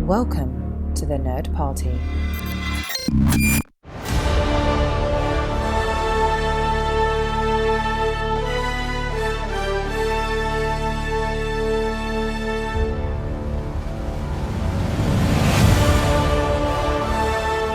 Welcome to the Nerd Party.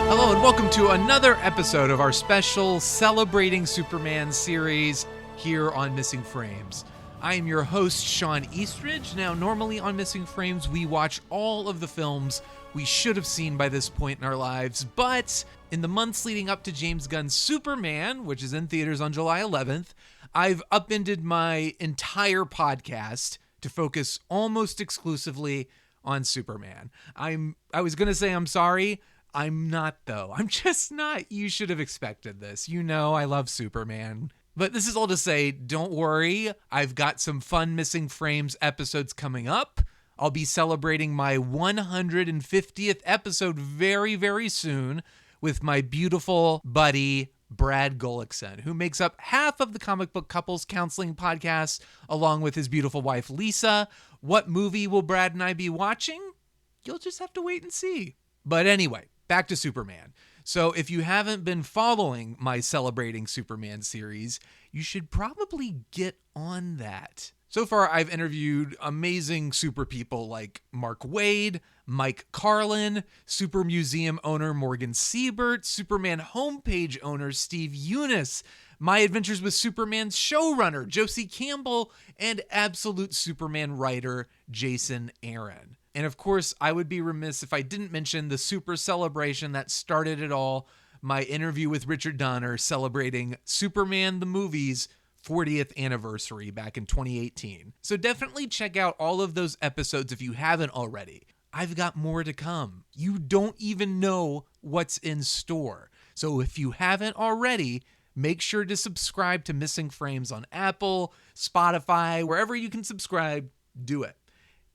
Hello and welcome to another episode of our special Celebrating Superman series here on Missing Frames. I am your host, Shawn Eastridge. Now, normally on Missing Frames, we watch all of the films we should have seen by this point in our lives, but in the months leading up to James Gunn's Superman, which is in theaters on July 11th, I've upended my entire podcast to focus almost exclusively on Superman. I was going to say I'm sorry. I'm not, though. I'm just not. You should have expected this. You know I love Superman. But this is all to say, don't worry. I've got some fun Missing Frames episodes coming up. I'll be celebrating my 150th episode very, very soon with my beautiful buddy, Brad Gullickson, who makes up half of the Comic Book Couples Counseling podcast, along with his beautiful wife, Lisa. What movie will Brad and I be watching? You'll just have to wait and see. But anyway, back to Superman. So if you haven't been following my Celebrating Superman series, you should probably get on that. So far, I've interviewed amazing super people like Mark Waid, Mike Carlin, Super Museum owner Morgan Siebert, Superman homepage owner Steve Eunice, My Adventures with Superman's showrunner Josie Campbell, and Absolute Superman writer Jason Aaron. And of course, I would be remiss if I didn't mention the super celebration that started it all, my interview with Richard Donner celebrating Superman the movie's 40th anniversary back in 2018. So definitely check out all of those episodes if you haven't already. I've got more to come. You don't even know what's in store. So if you haven't already, make sure to subscribe to Missing Frames on Apple, Spotify, wherever you can subscribe, do it.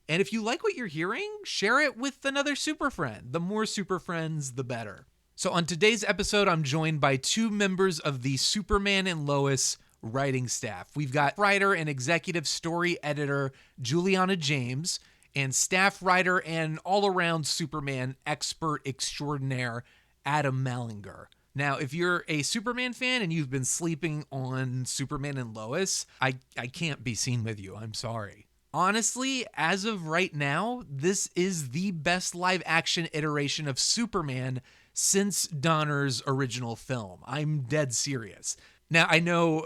And if you like what you're hearing, share it with another super friend. The more super friends, the better. So on today's episode, I'm joined by two members of the Superman and Lois writing staff. We've got writer and executive story editor Juliana James and staff writer and all-around Superman expert extraordinaire Adam Mallinger. Now, if you're a Superman fan and you've been sleeping on Superman and Lois, I can't be seen with you. I'm sorry. Honestly, as of right now, this is the best live-action iteration of Superman since Donner's original film. I'm dead serious. Now, I know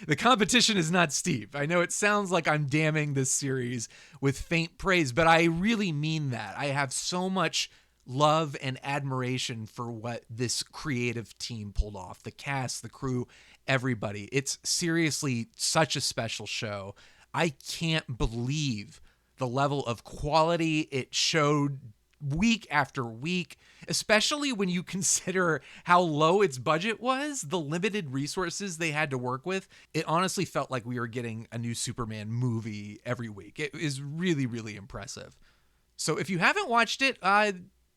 the competition is not steep. I know it sounds like I'm damning this series with faint praise, but I really mean that. I have so much love and admiration for what this creative team pulled off. The cast, the crew, everybody. It's seriously such a special show. I can't believe the level of quality it showed week after week, especially when you consider how low its budget was, the limited resources they had to work with. It honestly felt like we were getting a new Superman movie every week. It is really, really impressive. So if you haven't watched it,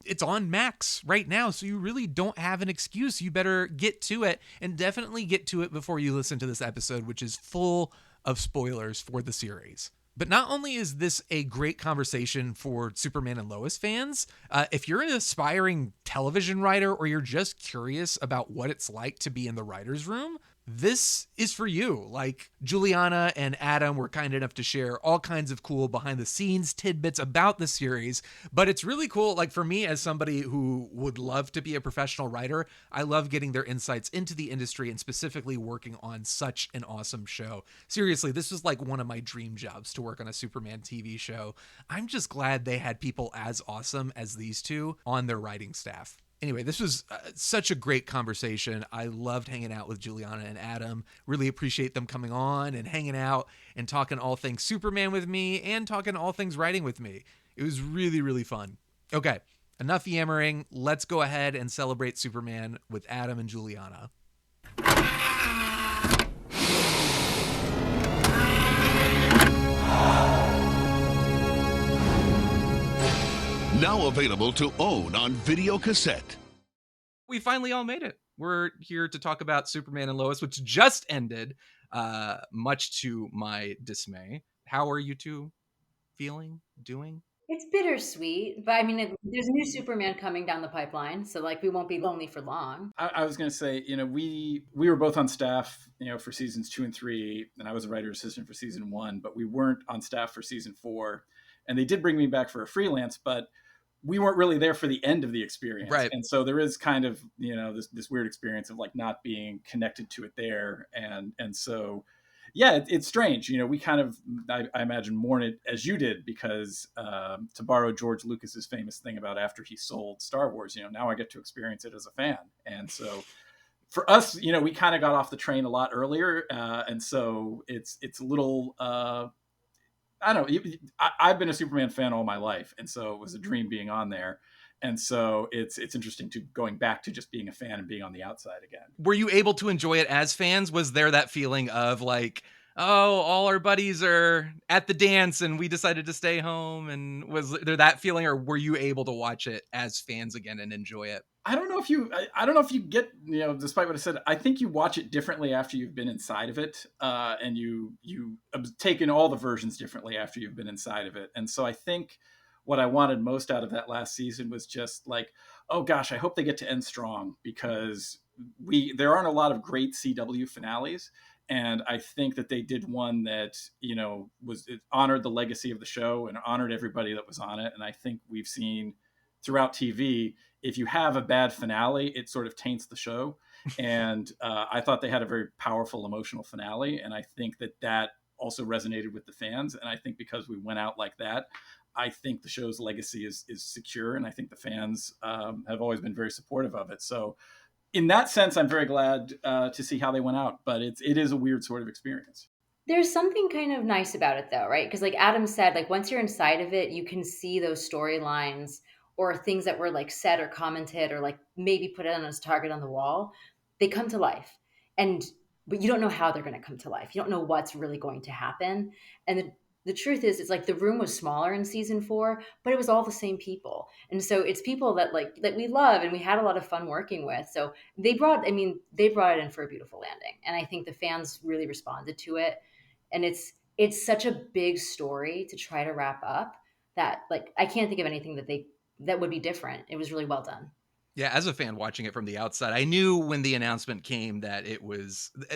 it's on Max right now, so you really don't have an excuse. You better get to it, and definitely get to it before you listen to this episode, which is full of spoilers for the series. But not only is this a great conversation for Superman and Lois fans, if you're an aspiring television writer or you're just curious about what it's like to be in the writer's room, this is for you. Like, Juliana and Adam were kind enough to share all kinds of cool behind the scenes tidbits about the series, but it's really cool. Like, for me, as somebody who would love to be a professional writer, I love getting their insights into the industry and specifically working on such an awesome show. Seriously, this was like one of my dream jobs, to work on a Superman TV show. I'm just glad they had people as awesome as these two on their writing staff. Anyway, this was such a great conversation. I loved hanging out with Juliana and Adam. Really appreciate them coming on and hanging out and talking all things Superman with me and talking all things writing with me. It was really, really fun. Okay, enough yammering. Let's go ahead and celebrate Superman with Adam and Juliana. Now available to own on video cassette. We finally all made it. We're here to talk about Superman and Lois, which just ended, much to my dismay. How are you two feeling, doing? It's bittersweet, but I mean, there's a new Superman coming down the pipeline, so like we won't be lonely for long. I was going to say, we were both on staff, for seasons 2 and 3, and I was a writer assistant for season 1, but we weren't on staff for season 4. And they did bring me back for a freelance, but we weren't really there for the end of the experience. Right. And so there is kind of, this weird experience of like not being connected to it there. And so, yeah, it's strange. We kind of, I imagine, mourn it as you did, because to borrow George Lucas's famous thing about after he sold Star Wars, now I get to experience it as a fan. And so for us, we kind of got off the train a lot earlier. And so it's a little, I don't know. I've been a Superman fan all my life, and so it was a dream being on there. And so it's interesting to going back to just being a fan and being on the outside again. Were you able to enjoy it as fans? Was there that feeling of like, oh, all our buddies are at the dance and we decided to stay home? And was there that feeling, or were you able to watch it as fans again and enjoy it? I don't know if you, I don't know if you get, despite what I said, I think you watch it differently after you've been inside of it, and you take in all the versions differently after you've been inside of it. And so I think what I wanted most out of that last season was just like, oh gosh, I hope they get to end strong, because there aren't a lot of great CW finales. And I think that they did one that, it honored the legacy of the show and honored everybody that was on it. And I think we've seen throughout TV, if you have a bad finale, it sort of taints the show. And I thought they had a very powerful emotional finale. And I think that also resonated with the fans. And I think because we went out like that, I think the show's legacy is secure. And I think the fans have always been very supportive of it. So in that sense, I'm very glad to see how they went out. But it is a weird sort of experience. There's something kind of nice about it though, right? Because like Adam said, like once you're inside of it, you can see those storylines or things that were like said or commented or like maybe put on as target on the wall. They come to life. And but you don't know how they're going to come to life. You don't know what's really going to happen. And the truth is it's like the room was smaller in season 4, but it was all the same people. And so it's people that like that we love and we had a lot of fun working with. So they brought it in for a beautiful landing. And I think the fans really responded to it, and it's such a big story to try to wrap up that like I can't think of anything that would be different. It was really well done. Yeah, as a fan watching it from the outside, I knew when the announcement came that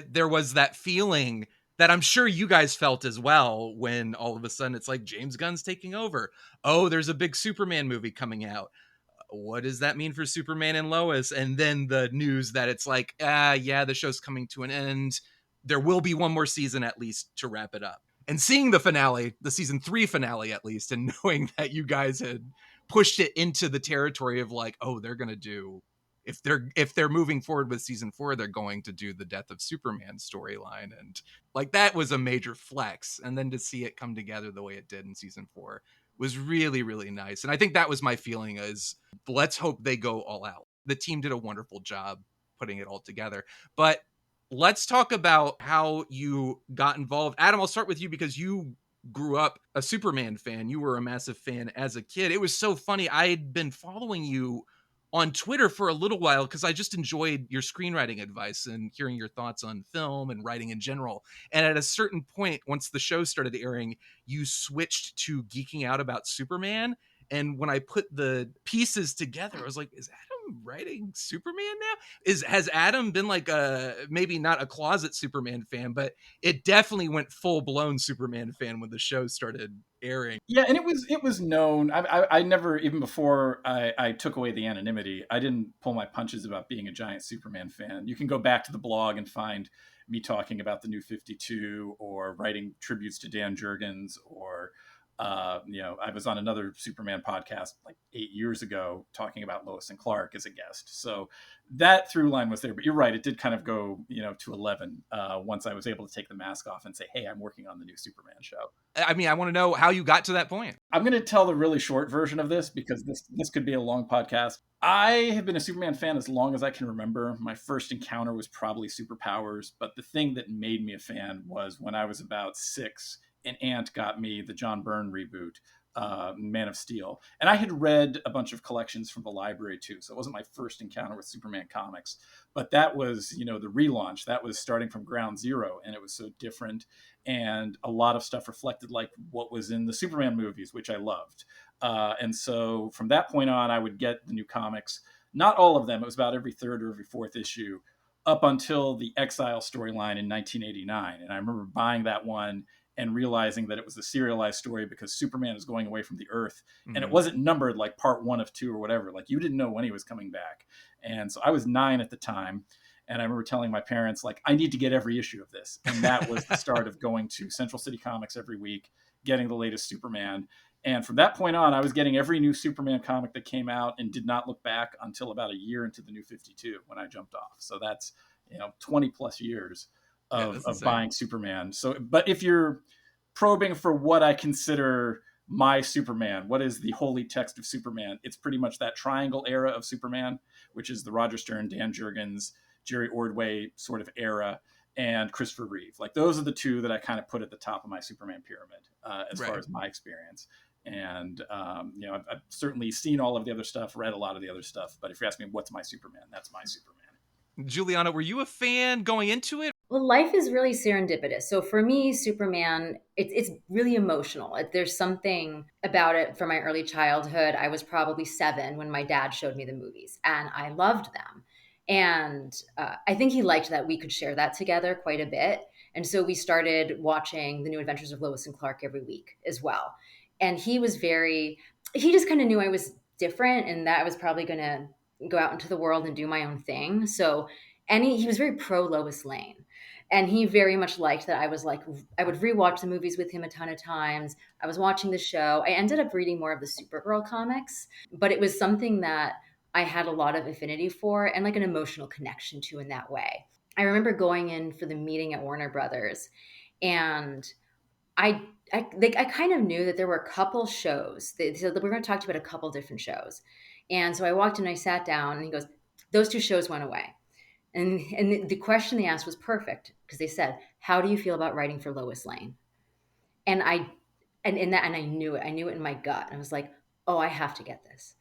there was that feeling that I'm sure you guys felt as well when all of a sudden it's like James Gunn's taking over. Oh, there's a big Superman movie coming out. What does that mean for Superman and Lois? And then the news that it's like, yeah, the show's coming to an end. There will be one more season at least to wrap it up. And seeing the finale, the season 3 finale at least, and knowing that you guys had pushed it into the territory of like, oh, they're going to do, if they're moving forward with season 4, they're going to do the death of Superman storyline. And like that was a major flex. And then to see it come together the way it did in season 4 was really, really nice. And I think that was my feeling is let's hope they go all out. The team did a wonderful job putting it all together. But let's talk about how you got involved. Adam, I'll start with you because you grew up a Superman fan. You were a massive fan as a kid. It was so funny. I'd been following you on Twitter for a little while because I just enjoyed your screenwriting advice and hearing your thoughts on film and writing in general. And at a certain point, once the show started airing, you switched to geeking out about Superman. And when I put the pieces together, I was like, is Adam writing Superman now? Has Adam been like maybe not a closet Superman fan, but it definitely went full blown Superman fan when the show started airing. Yeah, and it was known. I never, even before I took away the anonymity, I didn't pull my punches about being a giant Superman fan. You can go back to the blog and find me talking about the New 52 or writing tributes to Dan Jurgens or I was on another Superman podcast like 8 years ago talking about Lois and Clark as a guest. So that through line was there. But you're right, it did kind of go, to 11 once I was able to take the mask off and say, hey, I'm working on the new Superman show. I mean, I want to know how you got to that point. I'm going to tell the really short version of this because this could be a long podcast. I have been a Superman fan as long as I can remember. My first encounter was probably Superpowers, but the thing that made me a fan was when I was about 6 an aunt got me the John Byrne reboot, Man of Steel. And I had read a bunch of collections from the library too. So it wasn't my first encounter with Superman comics, but that was, the relaunch. That was starting from ground zero, and it was so different. And a lot of stuff reflected like what was in the Superman movies, which I loved. And so from that point on, I would get the new comics. Not all of them. It was about every third or every fourth issue up until the Exile storyline in 1989. And I remember buying that one and realizing that it was a serialized story because Superman is going away from the Earth, and it wasn't numbered like part 1 of 2 or whatever. Like, you didn't know when he was coming back. And so I was 9 at the time. And I remember telling my parents, like, I need to get every issue of this. And that was the start of going to Central City Comics every week, getting the latest Superman. And from that point on, I was getting every new Superman comic that came out and did not look back until about a year into the New 52 when I jumped off. So that's, 20 plus years of buying Superman. So, but if you're probing for what I consider my Superman, what is the holy text of Superman, it's pretty much that triangle era of Superman, which is the Roger Stern, Dan Jurgens, Jerry Ordway sort of era, and Christopher Reeve. Like, those are the two that I kind of put at the top of my Superman pyramid as far as my experience. And, I've certainly seen all of the other stuff, read a lot of the other stuff. But if you ask me, what's my Superman? That's my Superman. Juliana, were you a fan going into it? Well, life is really serendipitous. So for me, Superman, it's really emotional. There's something about it from my early childhood. I was probably 7 when my dad showed me the movies, and I loved them. And I think he liked that we could share that together quite a bit. And so we started watching The New Adventures of Lois and Clark every week as well. And he just kind of knew I was different and that I was probably going to go out into the world and do my own thing. So he was very pro Lois Lane. And he very much liked that I was like, I would rewatch the movies with him a ton of times. I was watching the show. I ended up reading more of the Supergirl comics, but it was something that I had a lot of affinity for and like an emotional connection to in that way. I remember going in for the meeting at Warner Brothers, and I kind of knew that there were a couple shows. They said that we're going to talk to you about a couple different shows. And so I walked in, I sat down, and he goes, those 2 shows went away. And the question they asked was perfect because they said, how do you feel about writing for Lois Lane? And I knew it. I knew it in my gut. I was like, oh, I have to get this.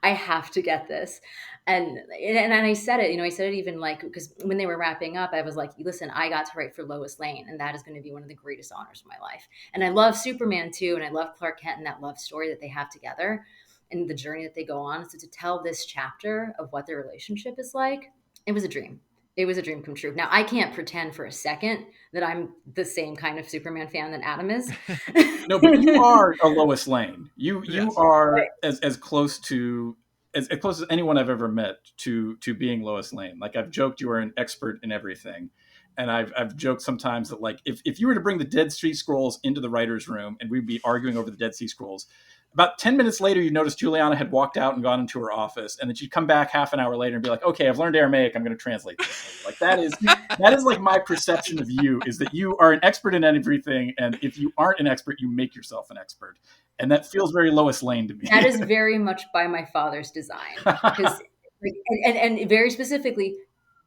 I have to get this. And I said it, I said it even like, because when they were wrapping up, I was like, listen, I got to write for Lois Lane, and that is going to be one of the greatest honors of my life. And I love Superman too. And I love Clark Kent and that love story that they have together and the journey that they go on. So to tell this chapter of what their relationship is like, it was a dream. It was a dream come true. Now, I can't pretend for a second that I'm the same kind of Superman fan that Adam is. No, but you are a Lois Lane. You Yes. are as close to as close as anyone I've ever met to being Lois Lane. Like, I've joked you are an expert in everything. And I've joked sometimes that, like, if you were to bring the Dead Sea Scrolls into the writer's room and we'd be arguing over the Dead Sea Scrolls, about 10 minutes later, you notice Juliana had walked out and gone into her office, and then she'd come back half an hour later and be like, okay, I've learned Aramaic. I'm going to translate this. Like, that is like my perception of you, is that you are an expert in everything. And if you aren't an expert, you make yourself an expert. And that feels very Lois Lane to me. That is very much by my father's design. Because, and very specifically,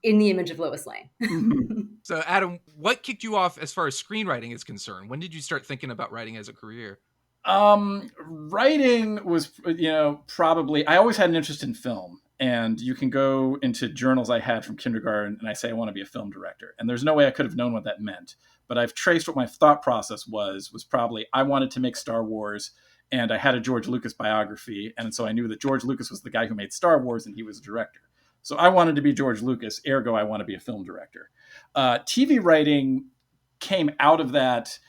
in the image of Lois Lane. So, Adam, what kicked you off as far as screenwriting is concerned? When did you start thinking about writing as a career? Writing was, probably, I always had an interest in film, and you can go into journals I had from kindergarten and I say, I want to be a film director. And there's no way I could have known what that meant, but I've traced what my thought process was probably, I wanted to make Star Wars, and I had a George Lucas biography. And so I knew that George Lucas was the guy who made Star Wars and he was a director. So I wanted to be George Lucas, ergo I want to be a film director. TV writing came out of that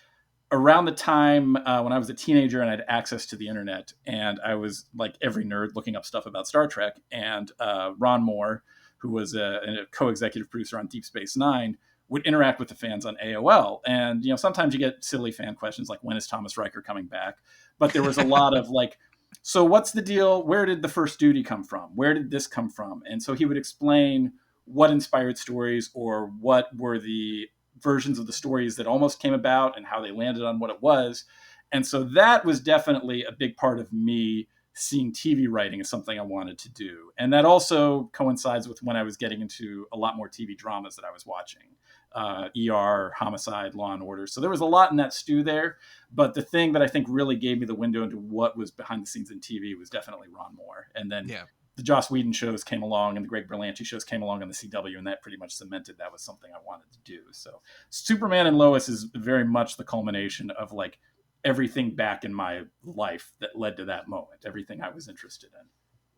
around the time when I was a teenager and I had access to the internet, and I was like every nerd looking up stuff about Star Trek. And Ron Moore, who was a co-executive producer on Deep Space Nine, would interact with the fans on AOL. And, sometimes you get silly fan questions like, when is Thomas Riker coming back? But there was a lot of like, so what's the deal? Where did the first duty come from? Where did this come from? And so he would explain what inspired stories, or what were the versions of the stories that almost came about and how they landed on what it was. And so that was definitely a big part of me seeing TV writing as something I wanted to do. And that also coincides with when I was getting into a lot more TV dramas that I was watching. ER, homicide, Law and Order. So there was a lot in that stew there. But the thing that I think really gave me the window into what was behind the scenes in TV was definitely Ron Moore. And then the Joss Whedon shows came along and the Greg Berlanti shows came along on the CW, and that pretty much cemented that was something I wanted to do. So Superman and Lois is very much the culmination of like everything back in my life that led to that moment, everything I was interested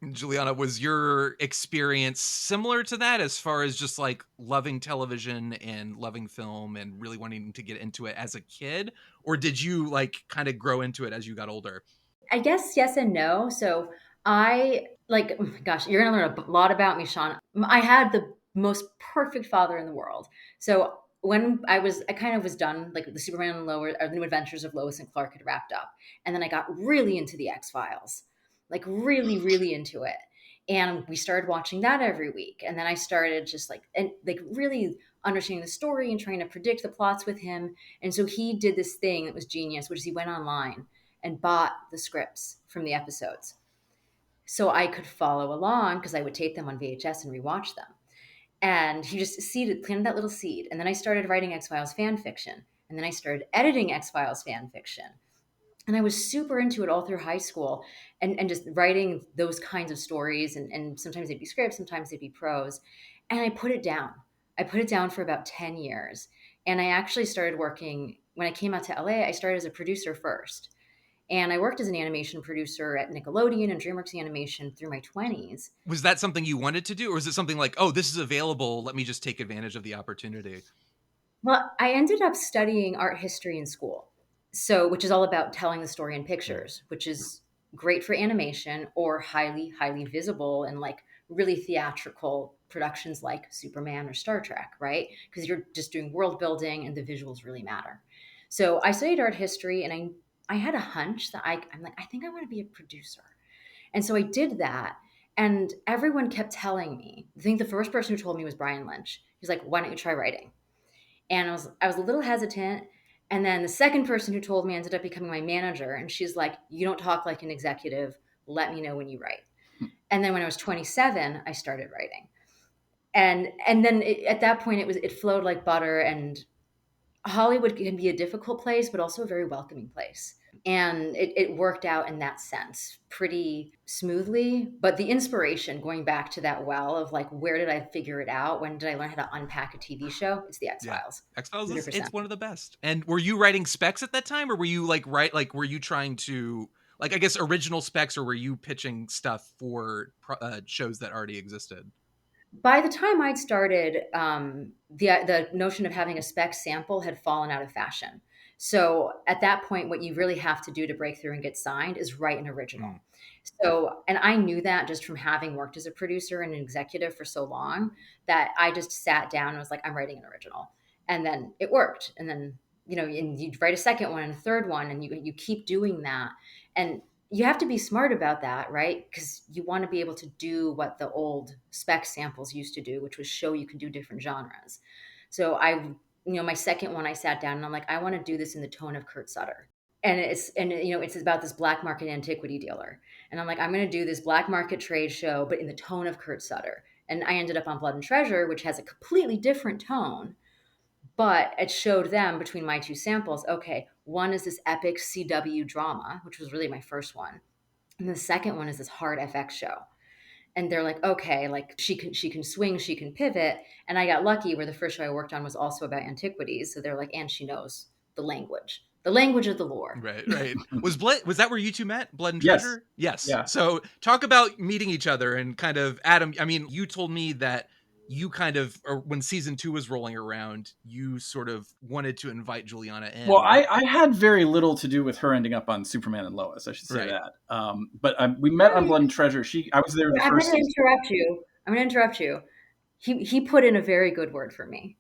in. Juliana, was your experience similar to that as far as just like loving television and loving film and really wanting to get into it as a kid? Or did you like kind of grow into it as you got older? I guess yes and no. So I like, oh my gosh, you're going to learn a lot about me, Shawn. I had the most perfect father in the world. So when I kind of was done, like the Superman and Lois, or the New Adventures of Lois and Clark had wrapped up. And then I got really into the X-Files, like really, really into it. And we started watching that every week. And then I started just like really understanding the story and trying to predict the plots with him. And so he did this thing that was genius, which is he went online and bought the scripts from the episodes. So I could follow along because I would tape them on VHS and rewatch them. And he just planted that little seed. And then I started writing X-Files fan fiction. And then I started editing X-Files fan fiction. And I was super into it all through high school and just writing those kinds of stories. And sometimes they'd be scripts, sometimes they'd be prose. And I put it down. I put it down for about 10 years. And I actually started working, when I came out to LA, I started as a producer first. And I worked as an animation producer at Nickelodeon and DreamWorks Animation through my 20s. Was that something you wanted to do? Or was it something like, oh, this is available, let me just take advantage of the opportunity? Well, I ended up studying art history in school. So, which is all about telling the story in pictures, which is great for animation or highly, highly visible and like really theatrical productions like Superman or Star Trek, right? Because you're just doing world building and the visuals really matter. So I studied art history and I had a hunch that I'm like, I think I want to be a producer. And so I did that. And everyone kept telling me, I think the first person who told me was Brian Lynch. He's like, why don't you try writing? And I was a little hesitant. And then the second person who told me ended up becoming my manager. And she's like, you don't talk like an executive. Let me know when you write. And then when I was 27, I started writing. And then at that point, it flowed like butter. And Hollywood can be a difficult place, but also a very welcoming place. And it worked out in that sense pretty smoothly. But the inspiration, going back to that well of like, where did I figure it out? When did I learn how to unpack a TV show? It's the X-Files. Yeah. X-Files it's one of the best. And were you writing specs at that time, or were you were you trying to I guess original specs, or were you pitching stuff for shows that already existed? By the time I'd started, the notion of having a spec sample had fallen out of fashion. So at that point, what you really have to do to break through and get signed is write an original. So, and I knew that just from having worked as a producer and an executive for so long, that I just sat down and was like, I'm writing an original. And then it worked. And then, and you write a second one and a third one, and you keep doing that. And you have to be smart about that, right? Because you want to be able to do what the old spec samples used to do, which was show you can do different genres. So my second one, I sat down and I'm like, I want to do this in the tone of Kurt Sutter. And it's about this black market antiquity dealer. And I'm like, I'm going to do this black market trade show, but in the tone of Kurt Sutter. And I ended up on Blood and Treasure, which has a completely different tone. But it showed them between my two samples, okay, one is this epic CW drama, which was really my first one. And the second one is this hard FX show. And they're like, okay, like she can swing, she can pivot. And I got lucky where the first show I worked on was also about antiquities. So they're like, and she knows the language of the lore. Right. Was that where you two met? Blood and Treasure? Yes. Yeah. So talk about meeting each other and kind of, Adam, I mean, you told me that you kind of, or when season 2 was rolling around, you sort of wanted to invite Juliana in. Well, I had very little to do with her ending up on Superman and Lois. I should say that. But we met on Blood and Treasure. I was there the first season. I'm going to interrupt you. He put in a very good word for me.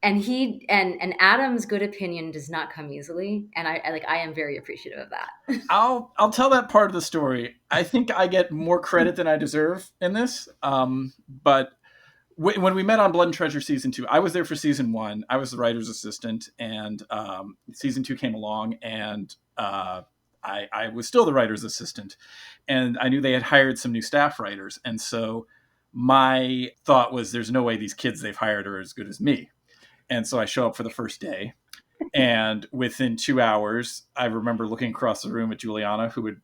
And and Adam's good opinion does not come easily. And I am very appreciative of that. I'll tell that part of the story. I think I get more credit than I deserve in this. But when we met on Blood and Treasure season 2, I was there for season 1. I was the writer's assistant, and season 2 came along, and I was still the writer's assistant, and I knew they had hired some new staff writers, and so my thought was, there's no way these kids they've hired are as good as me. And so I show up for the first day. And within 2 hours, I remember looking across the room at Juliana, who had,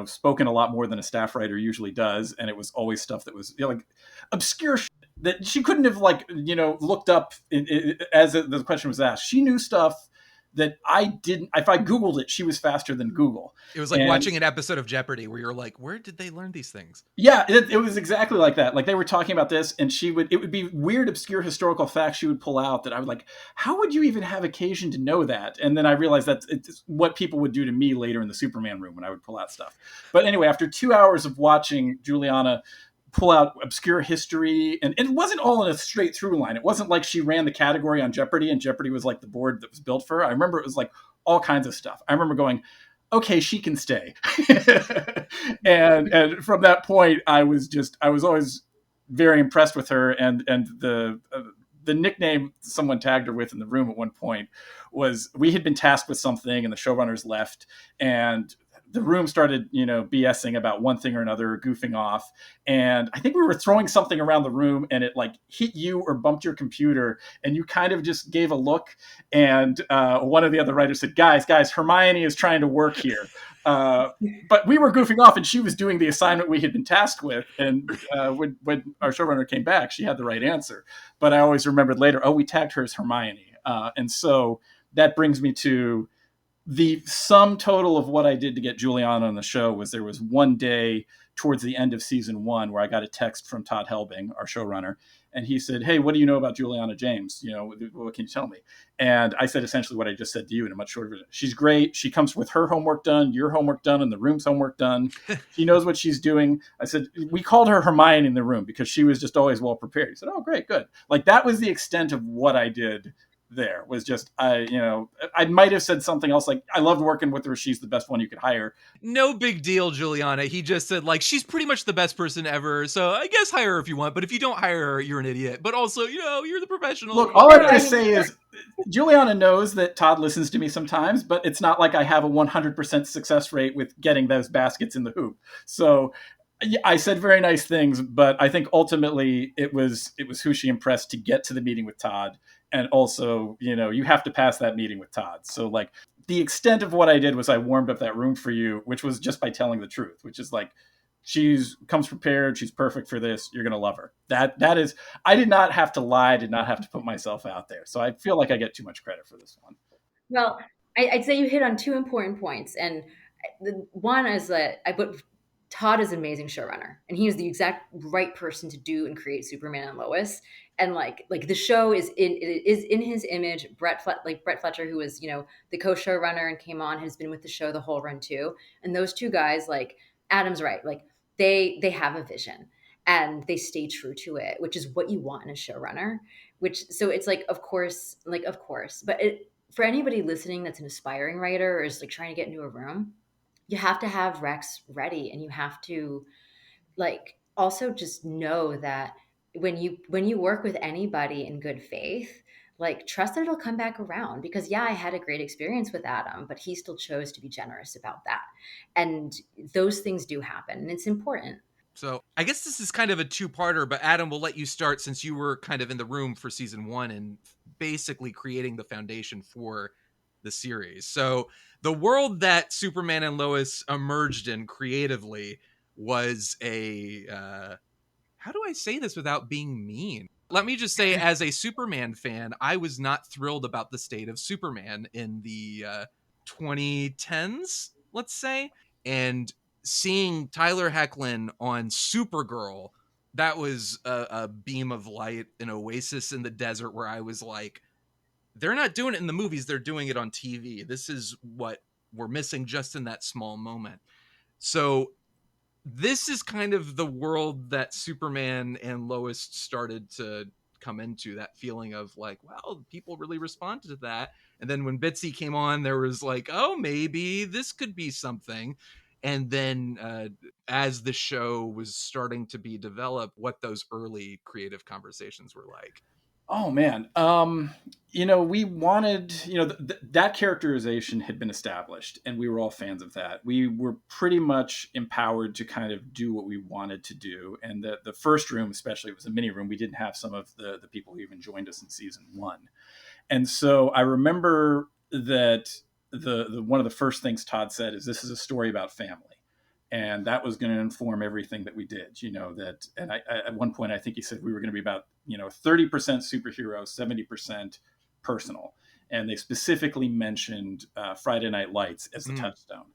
spoken a lot more than a staff writer usually does. And it was always stuff that was like obscure shit that she couldn't have looked up as the question was asked. She knew stuff that I didn't. If I Googled it, she was faster than Google. It was like watching an episode of Jeopardy where you're like, where did they learn these things? Yeah, it was exactly like that. Like they were talking about this, and it would be weird, obscure historical facts she would pull out that I would like, how would you even have occasion to know that? And then I realized that it's what people would do to me later in the Superman room when I would pull out stuff. But anyway, after 2 hours of watching Juliana pull out obscure history, and it wasn't all in a straight through line. It wasn't like she ran the category on Jeopardy and Jeopardy was like the board that was built for her. I remember it was like all kinds of stuff. I remember going, okay, she can stay. and from that point, I was always very impressed with her. And the nickname someone tagged her with in the room at one point was, we had been tasked with something and the showrunners left, and the room started, BSing about one thing or another, goofing off. And I think we were throwing something around the room and it like hit you or bumped your computer, and you kind of just gave a look. And one of the other writers said, guys, Hermione is trying to work here. But we were goofing off and she was doing the assignment we had been tasked with. And when our showrunner came back, she had the right answer. But I always remembered later, we tagged her as Hermione. And so that brings me to the sum total of what I did to get Juliana on the show. Was there was one day towards the end of season 1 where I got a text from Todd Helbing, our showrunner, and he said, hey, what do you know about Juliana James? What can you tell me? And I said essentially what I just said to you in a much shorter version. She's great. She comes with her homework done, your homework done, and the room's homework done. She knows what she's doing. I said, we called her Hermione in the room because she was just always well prepared. He said, oh, great, good. Like that was the extent of what I did there. Was just, I might have said something else like, I loved working with her. She's the best one you could hire. No big deal, Juliana. He just said like, she's pretty much the best person ever. So I guess hire her if you want. But if you don't hire her, you're an idiot. But also, you're the professional. Look, all I have to say is Juliana knows that Todd listens to me sometimes, but it's not like I have a 100% success rate with getting those baskets in the hoop. So I said very nice things, but I think ultimately it was who she impressed to get to the meeting with Todd. And also, you have to pass that meeting with Todd. So like the extent of what I did was I warmed up that room for you, which was just by telling the truth, which is like, she's comes prepared. She's perfect for this. You're going to love her. That is, I did not have to lie. I did not have to put myself out there. So I feel like I get too much credit for this one. Well, I'd say you hit on two important points. And the one is that Todd is an amazing showrunner, and he is the exact right person to do and create Superman and Lois. And like the show is in his image. Brett Fletcher, who was the co-showrunner and came on, has been with the show the whole run too. And those two guys, like Adam's right, like they have a vision and they stay true to it, which is what you want in a showrunner. So it's like, of course, but for anybody listening that's an aspiring writer or is like trying to get into a room, you have to have Rex ready, and you have to like also just know that when you work with anybody in good faith, like trust that it'll come back around, because I had a great experience with Adam, but he still chose to be generous about that. And those things do happen, and it's important. So I guess this is kind of a two-parter, but Adam, we'll let you start since you were kind of in the room for season 1 and basically creating the foundation for the series. So the world that Superman and Lois emerged in creatively was how do I say this without being mean? Let me just say, as a Superman fan, I was not thrilled about the state of Superman in the 2010s, let's say. And seeing Tyler Hoechlin on Supergirl, that was a beam of light, an oasis in the desert where I was like, they're not doing it in the movies, they're doing it on TV. This is what we're missing just in that small moment. So this is kind of the world that Superman and Lois started to come into, that feeling of like, well, people really responded to that. And then when Bitsy came on, there was like, oh, maybe this could be something. And then as the show was starting to be developed, what those early creative conversations were like. Oh man. We wanted, that characterization had been established and we were all fans of that. We were pretty much empowered to kind of do what we wanted to do. And the first room, especially, it was a mini room. We didn't have some of the people who even joined us in season 1. And so I remember that the one of the first things Todd said is, this is a story about family. And that was going to inform everything that we did, that, and at one point, I think he said we were going to be about, 30% superhero, 70% personal. And they specifically mentioned Friday Night Lights as the touchstone,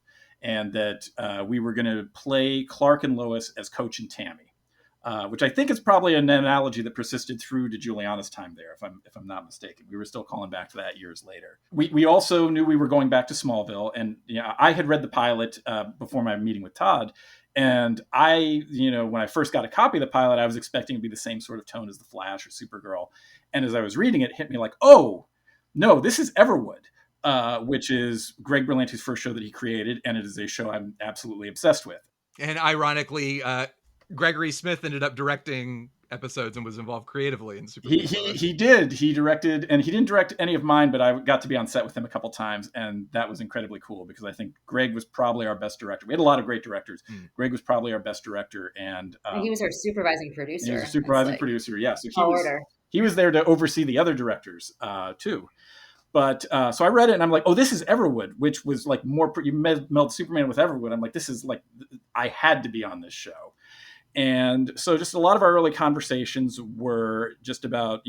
and that we were going to play Clark and Lois as Coach and Tammy. Which I think is probably an analogy that persisted through to Juliana's time there, if I'm not mistaken. We were still calling back to that years later. We also knew we were going back to Smallville, and I had read the pilot before my meeting with Todd, and I, when I first got a copy of the pilot, I was expecting it to be the same sort of tone as The Flash or Supergirl, and as I was reading it, it hit me like, oh no, this is Everwood. Which is Greg Berlanti's first show that he created, and it is a show I'm absolutely obsessed with. And ironically, Gregory Smith ended up directing episodes and was involved creatively in Superman Lois. He did. He directed, and he didn't direct any of mine, but I got to be on set with him a couple times, and that was incredibly cool because I think Greg was probably our best director. We had a lot of great directors. Greg was probably our best director, and he was our supervising producer. He was a supervising producer, yeah. So he was there to oversee the other directors too. But so I read it and I'm like, oh, this is Everwood, which was like more, you meld Superman with Everwood. I'm like, this is like, I had to be on this show. And so just a lot of our early conversations were just about,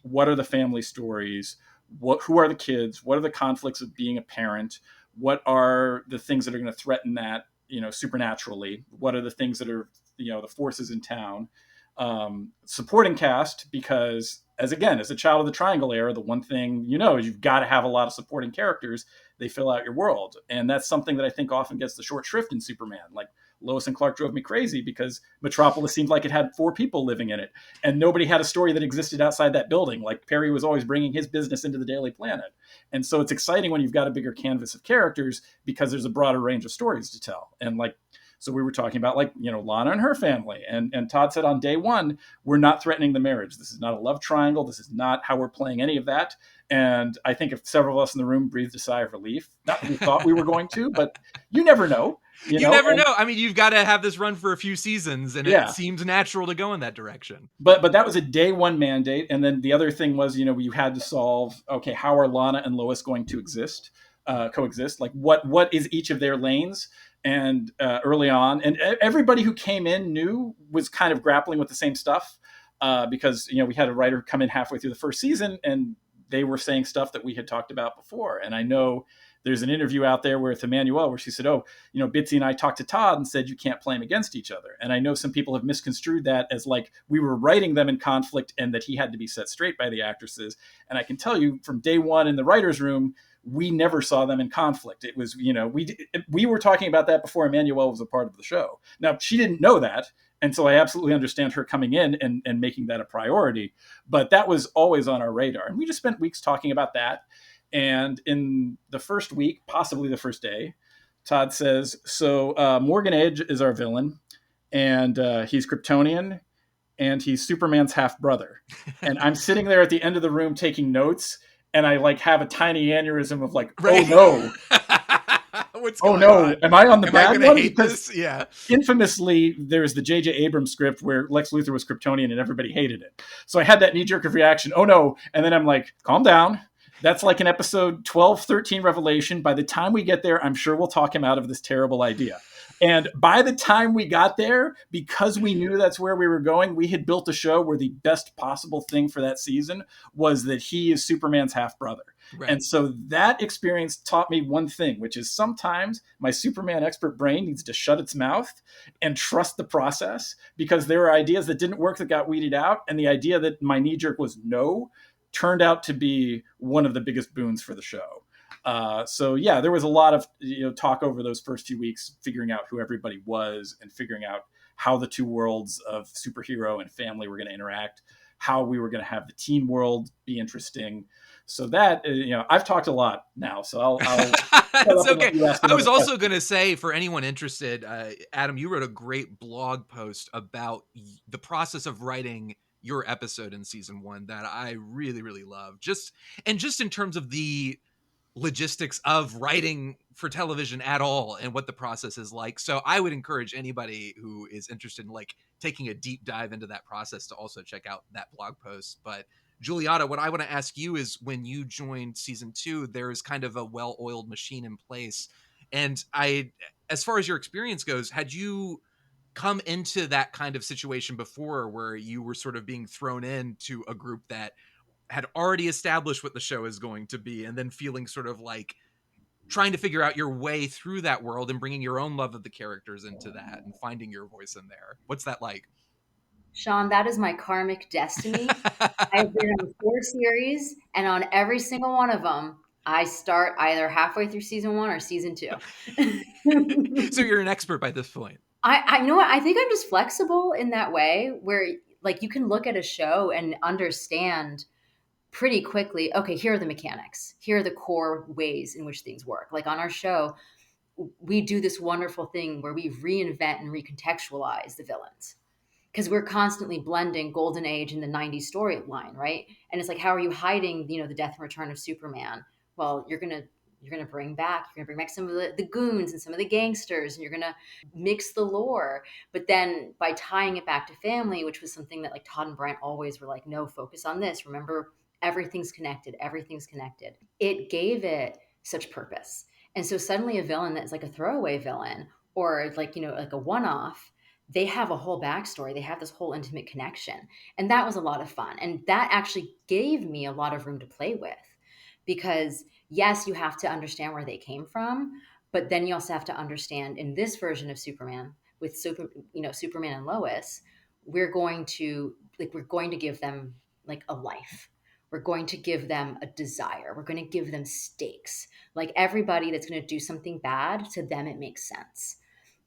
what are the family stories? Who are the kids? What are the conflicts of being a parent? What are the things that are going to threaten that, supernaturally? What are the things that are, the forces in town? Supporting cast, because as a child of the Triangle era, the one thing is you've got to have a lot of supporting characters. They fill out your world, and that's something that I think often gets the short shrift in Superman. Like Lois and Clark drove me crazy because Metropolis seemed like it had 4 people living in it, and nobody had a story that existed outside that building. Like Perry was always bringing his business into the Daily Planet, and so it's exciting when you've got a bigger canvas of characters because there's a broader range of stories to tell. And so we were talking about Lana and her family. And Todd said on day one, we're not threatening the marriage. This is not a love triangle. This is not how we're playing any of that. And I think if several of us in the room breathed a sigh of relief, not that we thought we were going to, but you never know. You never know. I mean, you've got to have this run for a few seasons, and it seems natural to go in that direction. But that was a day one mandate. And then the other thing was, you had to solve, okay, how are Lana and Lois going to coexist? Like what is each of their lanes? And early on, and everybody who came in was kind of grappling with the same stuff because, we had a writer come in halfway through the first season and they were saying stuff that we had talked about before. And I know there's an interview out there with Emmanuelle where she said, Bitsy and I talked to Todd and said, you can't play them against each other. And I know some people have misconstrued that as like we were writing them in conflict and that he had to be set straight by the actresses. And I can tell you from day one in the writer's room, we never saw them in conflict. It was, we were talking about that before Emmanuelle was a part of the show. Now, she didn't know that. And so I absolutely understand her coming in and making that a priority. But that was always on our radar. And we just spent weeks talking about that. And in the first week, possibly the first day, Todd says, so Morgan Edge is our villain. And he's Kryptonian. And he's Superman's half brother. And I'm sitting there at the end of the room taking notes. And I have a tiny aneurysm of right. Oh no. What's going on? Am I on the bad one? Hate this? Yeah. Infamously, there's the J.J. Abrams script where Lex Luthor was Kryptonian and everybody hated it. So I had that knee-jerk reaction, oh no. And then I'm like, calm down. That's like an episode 12, 13 revelation. By the time we get there, I'm sure we'll talk him out of this terrible idea. And by the time we got there, because we knew that's where we were going, we had built a show where the best possible thing for that season was that he is Superman's half brother. Right. And so that experience taught me one thing, which is sometimes my Superman expert brain needs to shut its mouth and trust the process, because there are ideas that didn't work that got weeded out. And the idea that my knee jerk was no turned out to be one of the biggest boons for the show. So yeah, there was a lot of talk over those first few weeks, figuring out who everybody was and figuring out how the two worlds of superhero and family were going to interact, how we were going to have the teen world be interesting. So that I've talked a lot now, so I'll it's okay. I was also going to say, for anyone interested, Adam, you wrote a great blog post about the process of writing your episode in season 1 that I really, really love. Just in terms of the logistics of writing for television at all and what the process is like. So I would encourage anybody who is interested in taking a deep dive into that process to also check out that blog post. But Juliana, what I want to ask you is, when you joined season 2, there's kind of a well-oiled machine in place. And as far as your experience goes, had you come into that kind of situation before where you were sort of being thrown into a group that had already established what the show is going to be, and then feeling sort of like trying to figure out your way through that world and bringing your own love of the characters into that and finding your voice in there? What's that like? Shawn, that is my karmic destiny. I've been on 4 series, and on every single one of them, I start either halfway through season 1 or season 2. So you're an expert by this point. I you know what? I think I'm just flexible in that way where like you can look at a show and understand pretty quickly, okay, here are the mechanics. Here are the core ways in which things work. Like on our show, we do this wonderful thing where we reinvent and recontextualize the villains because we're constantly blending golden age and the 90s storyline, right? And it's like, how are you hiding, the death and return of Superman? Well, you're gonna bring back some of the goons and some of the gangsters, and you're gonna mix the lore. But then by tying it back to family, which was something that like Todd and Brent always were like, no, focus on this. Remember, everything's connected, everything's connected. It gave it such purpose. And so suddenly a villain that's like a throwaway villain or like, like a one-off, they have a whole backstory. They have this whole intimate connection. And that was a lot of fun. And that actually gave me a lot of room to play with because yes, you have to understand where they came from, but then you also have to understand in this version of Superman with Superman and Lois, we're going to give them like a life. We're going to give them a desire. We're going to give them stakes. Like everybody that's going to do something bad, to them it makes sense.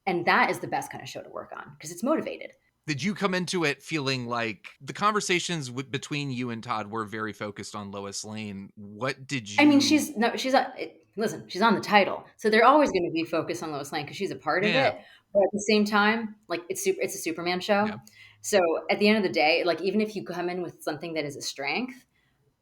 And that is the best kind of show to work on because it's motivated. Did you come into it feeling like the conversations between you and Todd were very focused on Lois Lane? What did you? I mean, listen, she's on the title, so they're always going to be focused on Lois Lane because she's a part of it. But at the same time, like it's a Superman show. Yeah. So at the end of the day, like even if you come in with something that is a strength,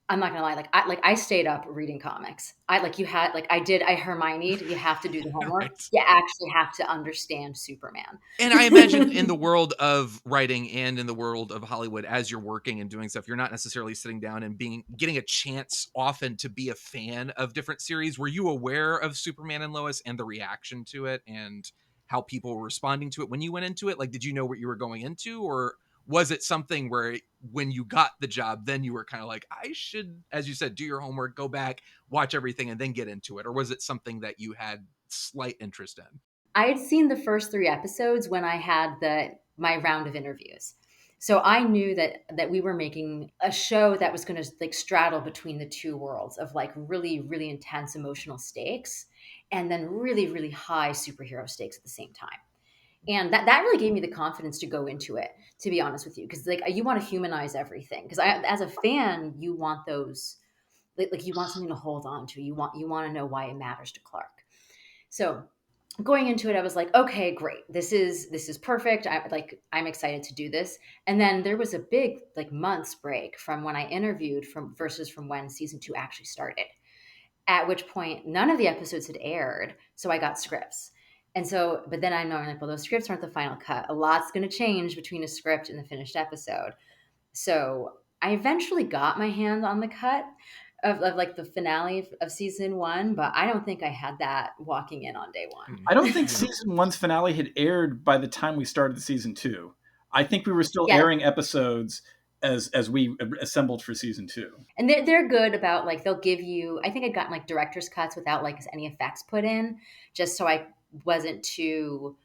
I'm not gonna lie. I stayed up reading comics. I Hermione. You have to do the homework. Right. You actually have to understand Superman. And I imagine in the world of writing and in the world of Hollywood, as you're working and doing stuff, you're not necessarily sitting down and getting a chance often to be a fan of different series. Were you aware of Superman and Lois and the reaction to it and how people were responding to it when you went into it? Like, did you know what you were going into, or was it something where when you got the job, then you were kind of like, I should, as you said, do your homework, go back, watch everything, and then get into it? Or was it something that you had slight interest in? I had seen the first 3 episodes when I had my round of interviews. So I knew that we were making a show that was going to like straddle between the two worlds of like really, really intense emotional stakes and then really, really high superhero stakes at the same time. And that really gave me the confidence to go into it, to be honest with you, because like you want to humanize everything. Because as a fan, you want those, like you want something to hold on to. You want to know why it matters to Clark. So going into it, I was like, okay, great. This is perfect. I'm excited to do this. And then there was a big like months break from when I interviewed from when season 2 actually started. At which point none of the episodes had aired, so I got scripts. And so, but then I know, like, well, those scripts aren't the final cut. A lot's going to change between a script and the finished episode. So I eventually got my hand on the cut of like the finale of season 1, but I don't think I had that walking in on day 1. I don't think season 1's finale had aired by the time we started season 2. I think we were still airing episodes as we assembled for season 2. And they're good about like, they'll give you, I think I'd gotten like director's cuts without like any effects put in, just so I wasn't too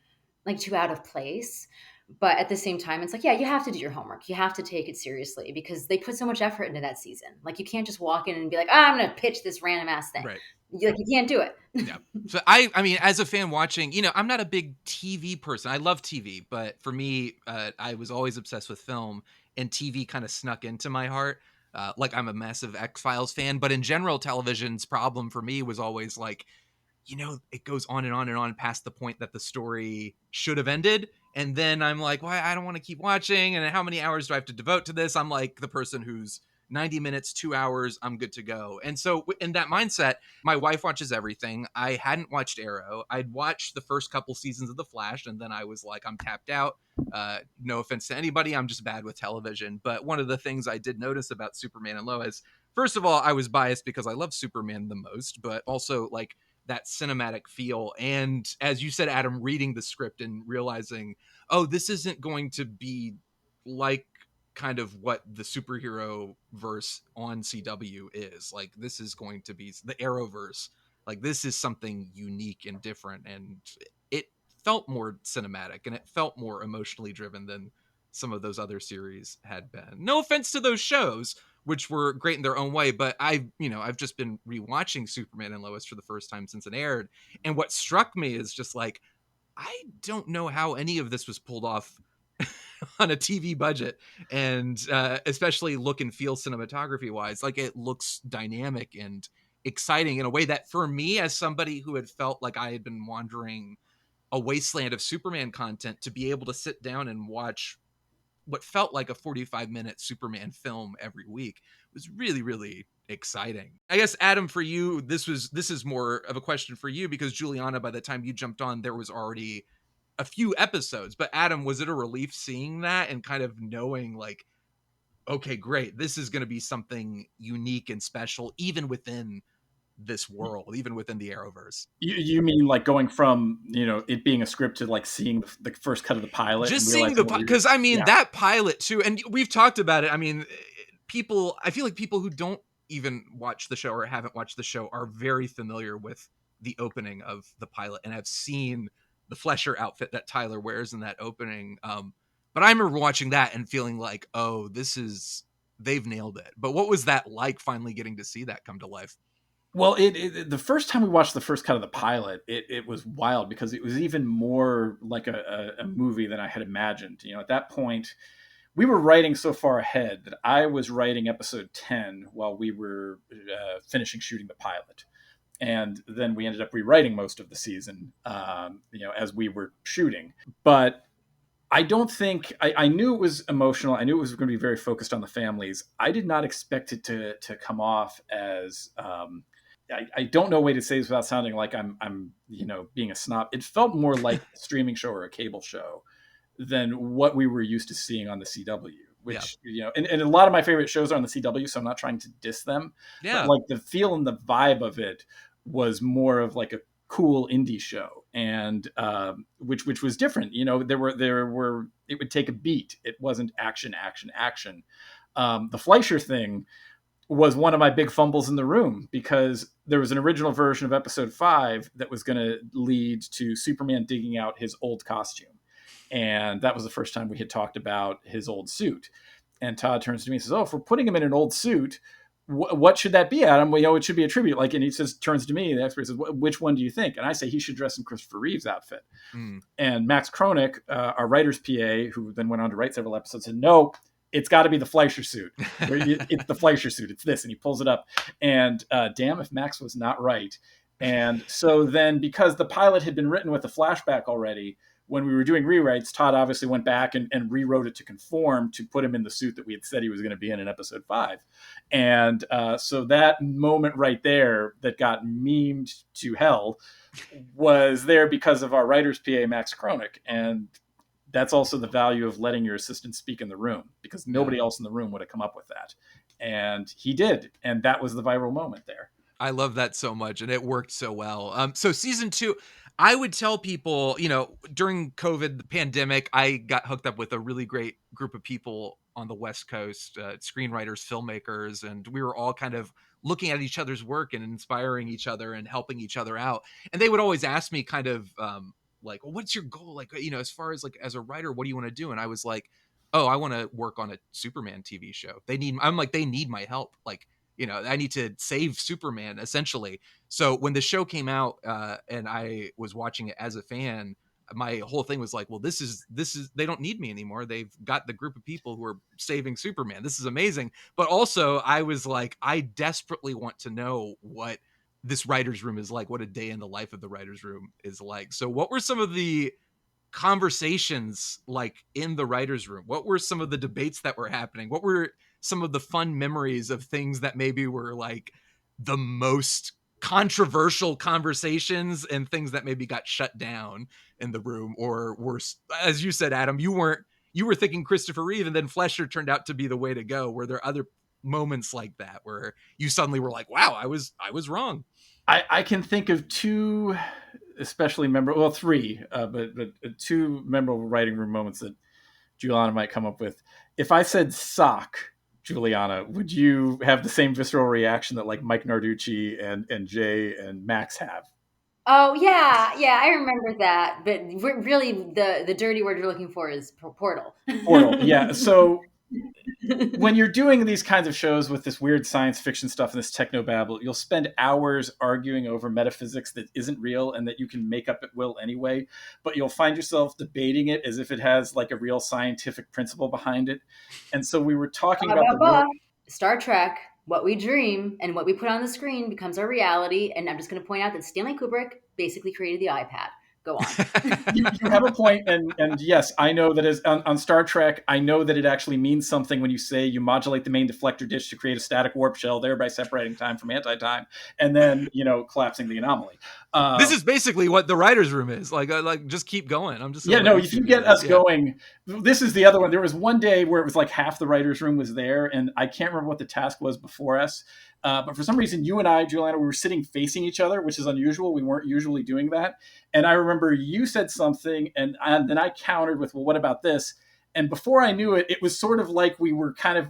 out of place. But at the same time, it's like, yeah, you have to do your homework. You have to take it seriously because they put so much effort into that season. Like you can't just walk in and be like, I'm going to pitch this random ass thing. Right. You can't do it. Yeah. So I mean, as a fan watching, I'm not a big TV person. I love TV, but for me, I was always obsessed with film, and TV kind of snuck into my heart. Like I'm a massive X-Files fan, but in general, television's problem for me was always like, it goes on and on and on past the point that the story should have ended. And then I'm like, well, I don't want to keep watching. And how many hours do I have to devote to this? I'm like the person who's 90 minutes, 2 hours, I'm good to go. And so in that mindset, my wife watches everything. I hadn't watched Arrow. I'd watched the first couple seasons of The Flash, and then I was like, I'm tapped out. No offense to anybody, I'm just bad with television. But one of the things I did notice about Superman and Lois, first of all, I was biased because I love Superman the most, but also like that cinematic feel. And as you said, Adam, reading the script and realizing, oh, this isn't going to be like kind of what the superhero verse on CW is. Like, this is going to be the Arrowverse. Like, this is something unique and different. And it felt more cinematic and it felt more emotionally driven than some of those other series had been. No offense to those shows, which were great in their own way, but I've just been rewatching Superman and Lois for the first time since it aired. And what struck me is just like, I don't know how any of this was pulled off on a TV budget, and especially look and feel cinematography wise. Like, it looks dynamic and exciting in a way that, for me, as somebody who had felt like I had been wandering a wasteland of Superman content, to be able to sit down and watch what felt like a 45-minute Superman film every week was really, really exciting. I guess, Adam, for you, this is more of a question for you, because Juliana, by the time you jumped on, there was already a few episodes. But Adam, was it a relief seeing that and kind of knowing like, okay, great, this is going to be something unique and special, even within this world, even within the Arrowverse? You mean like going from, it being a script to like seeing the first cut of the pilot Just and seeing realizing because I mean, yeah. that pilot too, and we've talked about it. I mean, I feel like people who don't even watch the show or haven't watched the show are very familiar with the opening of the pilot and have seen the Flesher outfit that Tyler wears in that opening. But I remember watching that and feeling like, oh, they've nailed it. But what was that like, finally getting to see that come to life? Well, the first time we watched the first cut of the pilot, it was wild because it was even more like a movie than I had imagined. At that point, we were writing so far ahead that I was writing episode 10 while we were finishing shooting the pilot. And then we ended up rewriting most of the season, as we were shooting. But I don't think I knew it was emotional. I knew it was going to be very focused on the families. I did not expect it to come off as I don't know a way to say this without sounding like I'm being a snob. It felt more like a streaming show or a cable show than what we were used to seeing on the CW. Which and a lot of my favorite shows are on the CW, so I'm not trying to diss them. Yeah. But like the feel and the vibe of it was more of like a cool indie show, and which was different. There were it would take a beat. It wasn't action. The Fleischer thing was one of my big fumbles in the room, because there was an original version of episode 5 that was going to lead to Superman digging out his old costume. And that was the first time we had talked about his old suit. And Todd turns to me and says, "Oh, if we're putting him in an old suit, what should that be, Adam? Well, it should be a tribute." Like, and he turns to me, the expert says, "Which one do you think?" And I say he should dress in Christopher Reeve's outfit. And Max Kronik, our writer's PA, who then went on to write several episodes, said, "No, it's got to be the Fleischer suit. It's the Fleischer suit. It's this." And he pulls it up. And damn if Max was not right. And so then, because the pilot had been written with a flashback already, when we were doing rewrites, Todd obviously went back and rewrote it to conform to put him in the suit that we had said he was going to be in episode 5. And so that moment right there that got memed to hell was there because of our writer's PA, Max Kronik. And that's also the value of letting your assistant speak in the room, because nobody else in the room would have come up with that. And he did. And that was the viral moment there. I love that so much, and it worked so well. So season 2, I would tell people, during COVID, the pandemic, I got hooked up with a really great group of people on the West Coast, screenwriters, filmmakers, and we were all kind of looking at each other's work and inspiring each other and helping each other out. And they would always ask me kind of like, well, what's your goal? Like, as far as like, as a writer, what do you want to do? And I was like, oh, I want to work on a Superman TV show. they need my help. Like, I need to save Superman, essentially. So when the show came out and I was watching it as a fan, my whole thing was like, well, this is, they don't need me anymore. They've got the group of people who are saving Superman. This is amazing. But also I was like, I desperately want to know what this writer's room is like, what a day in the life of the writer's room is like. So what were some of the conversations like in the writer's room? What were some of the debates that were happening? What were some of the fun memories of things that maybe were like the most controversial conversations and things that maybe got shut down in the room, or worse, as you said, Adam, you were thinking Christopher Reeve, and then Flesher turned out to be the way to go. Were there other moments like that where you suddenly were like, wow, I was wrong? I can think of two especially memorable, well, three, but two memorable writing room moments that Juliana might come up with. If I said sock, Juliana, would you have the same visceral reaction that like Mike Narducci and Jay and Max have? Oh yeah, yeah, I remember that. But really, the dirty word you're looking for is portal. Portal, yeah. So when you're doing these kinds of shows with this weird science fiction stuff and this techno babble, you'll spend hours arguing over metaphysics that isn't real and that you can make up at will anyway. But you'll find yourself debating it as if it has like a real scientific principle behind it. And so we were talking about the world. Star Trek, what we dream and what we put on the screen becomes our reality. And I'm just going to point out that Stanley Kubrick basically created the iPad. Go on. You have a point, and yes, I know that as on Star Trek, I know that it actually means something when you say you modulate the main deflector dish to create a static warp shell, thereby separating time from anti-time, and then collapsing the anomaly. This is basically what the writer's room is. Like just keep going. I'm just if you get us going, this is the other one. There was one day where it was like half the writer's room was there, and I can't remember what the task was before us. But for some reason, you and I, Juliana, we were sitting facing each other, which is unusual. We weren't usually doing that. And I remember you said something, and then I countered with, well, what about this? And before I knew it, it was sort of like we were kind of,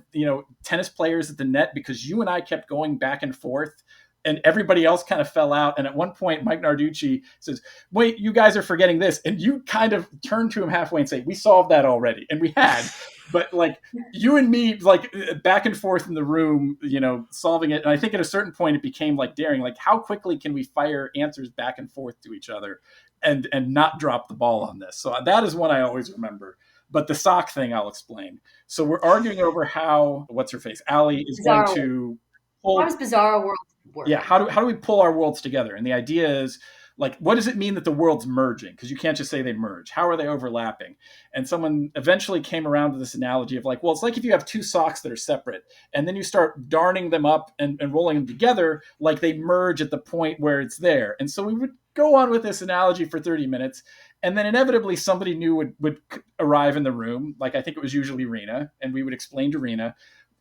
tennis players at the net, because you and I kept going back and forth, and everybody else kind of fell out. And at one point, Mike Narducci says, wait, you guys are forgetting this. And you kind of turned to him halfway and say, we solved that already. And we had. But like you and me, like back and forth in the room, solving it. And I think at a certain point it became like daring, like how quickly can we fire answers back and forth to each other and not drop the ball on this? So that is one I always remember. But the sock thing, I'll explain. So we're arguing over how, what's her face? Allie is Bizarro. going to pull. How does Bizarro World work? Yeah. How do we pull our worlds together? And the idea is, like, what does it mean that the world's merging? Because you can't just say they merge. How are they overlapping? And someone eventually came around to this analogy of like, well, it's like if you have two socks that are separate and then you start darning them up and rolling them together, like they merge at the point where it's there. And so we would go on with this analogy for 30 minutes. And then inevitably somebody new would arrive in the room. Like I think it was usually Rena. And we would explain to Rena,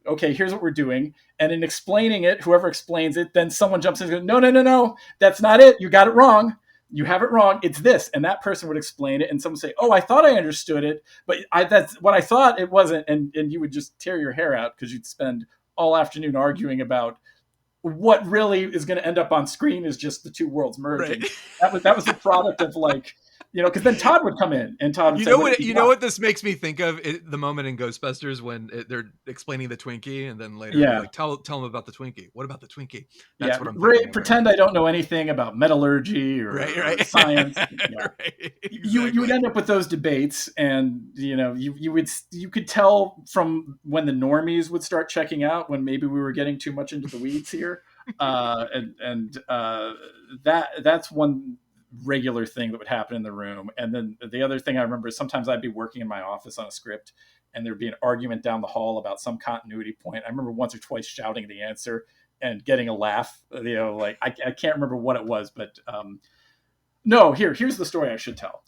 okay, here's what we're doing. And in explaining it, whoever explains it, then someone jumps in and goes, no, that's not it. You got it wrong. You have it wrong. It's this. And that person would explain it. And someone would say, oh, I thought I understood it, but that's what I thought it wasn't. And you would just tear your hair out because you'd spend all afternoon arguing about what really is going to end up on screen is just the two worlds merging. Right. That was the product of like, because then Todd would come in and Todd would say, what this makes me think of? The moment in Ghostbusters when they're explaining the Twinkie, and then later, like, tell them about the Twinkie. What about the Twinkie? That's what I'm pretend I don't know anything about metallurgy or science. Right. Exactly. You would end up with those debates, and you could tell from when the normies would start checking out when maybe we were getting too much into the weeds here, that's one regular thing that would happen in the room. And then the other thing I remember is sometimes I'd be working in my office on a script and there'd be an argument down the hall about some continuity point. I remember once or twice shouting the answer and getting a laugh, like I can't remember what it was, but here's the story I should tell.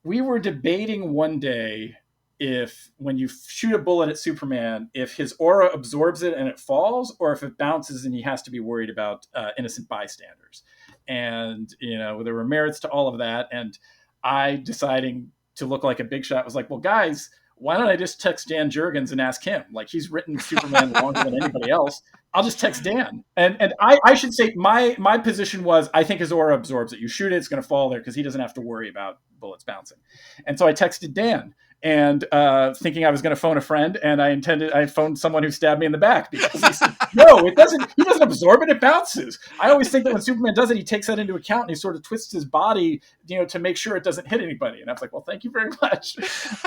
We were debating one day if when you shoot a bullet at Superman, if his aura absorbs it and it falls, or if it bounces and he has to be worried about innocent bystanders. And, there were merits to all of that. And I, deciding to look like a big shot, was like, well, guys, why don't I just text Dan Jurgens and ask him? Like, he's written Superman longer than anybody else. I'll just text Dan. And I should say my position was, I think his aura absorbs it. You shoot it, it's going to fall there because he doesn't have to worry about bullets bouncing. And so I texted Dan. And thinking I was going to phone a friend, and I phoned someone who stabbed me in the back because he said, no, it doesn't. He doesn't absorb it; it bounces. I always think that when Superman does it, he takes that into account and he sort of twists his body, to make sure it doesn't hit anybody. And I was like, well, thank you very much.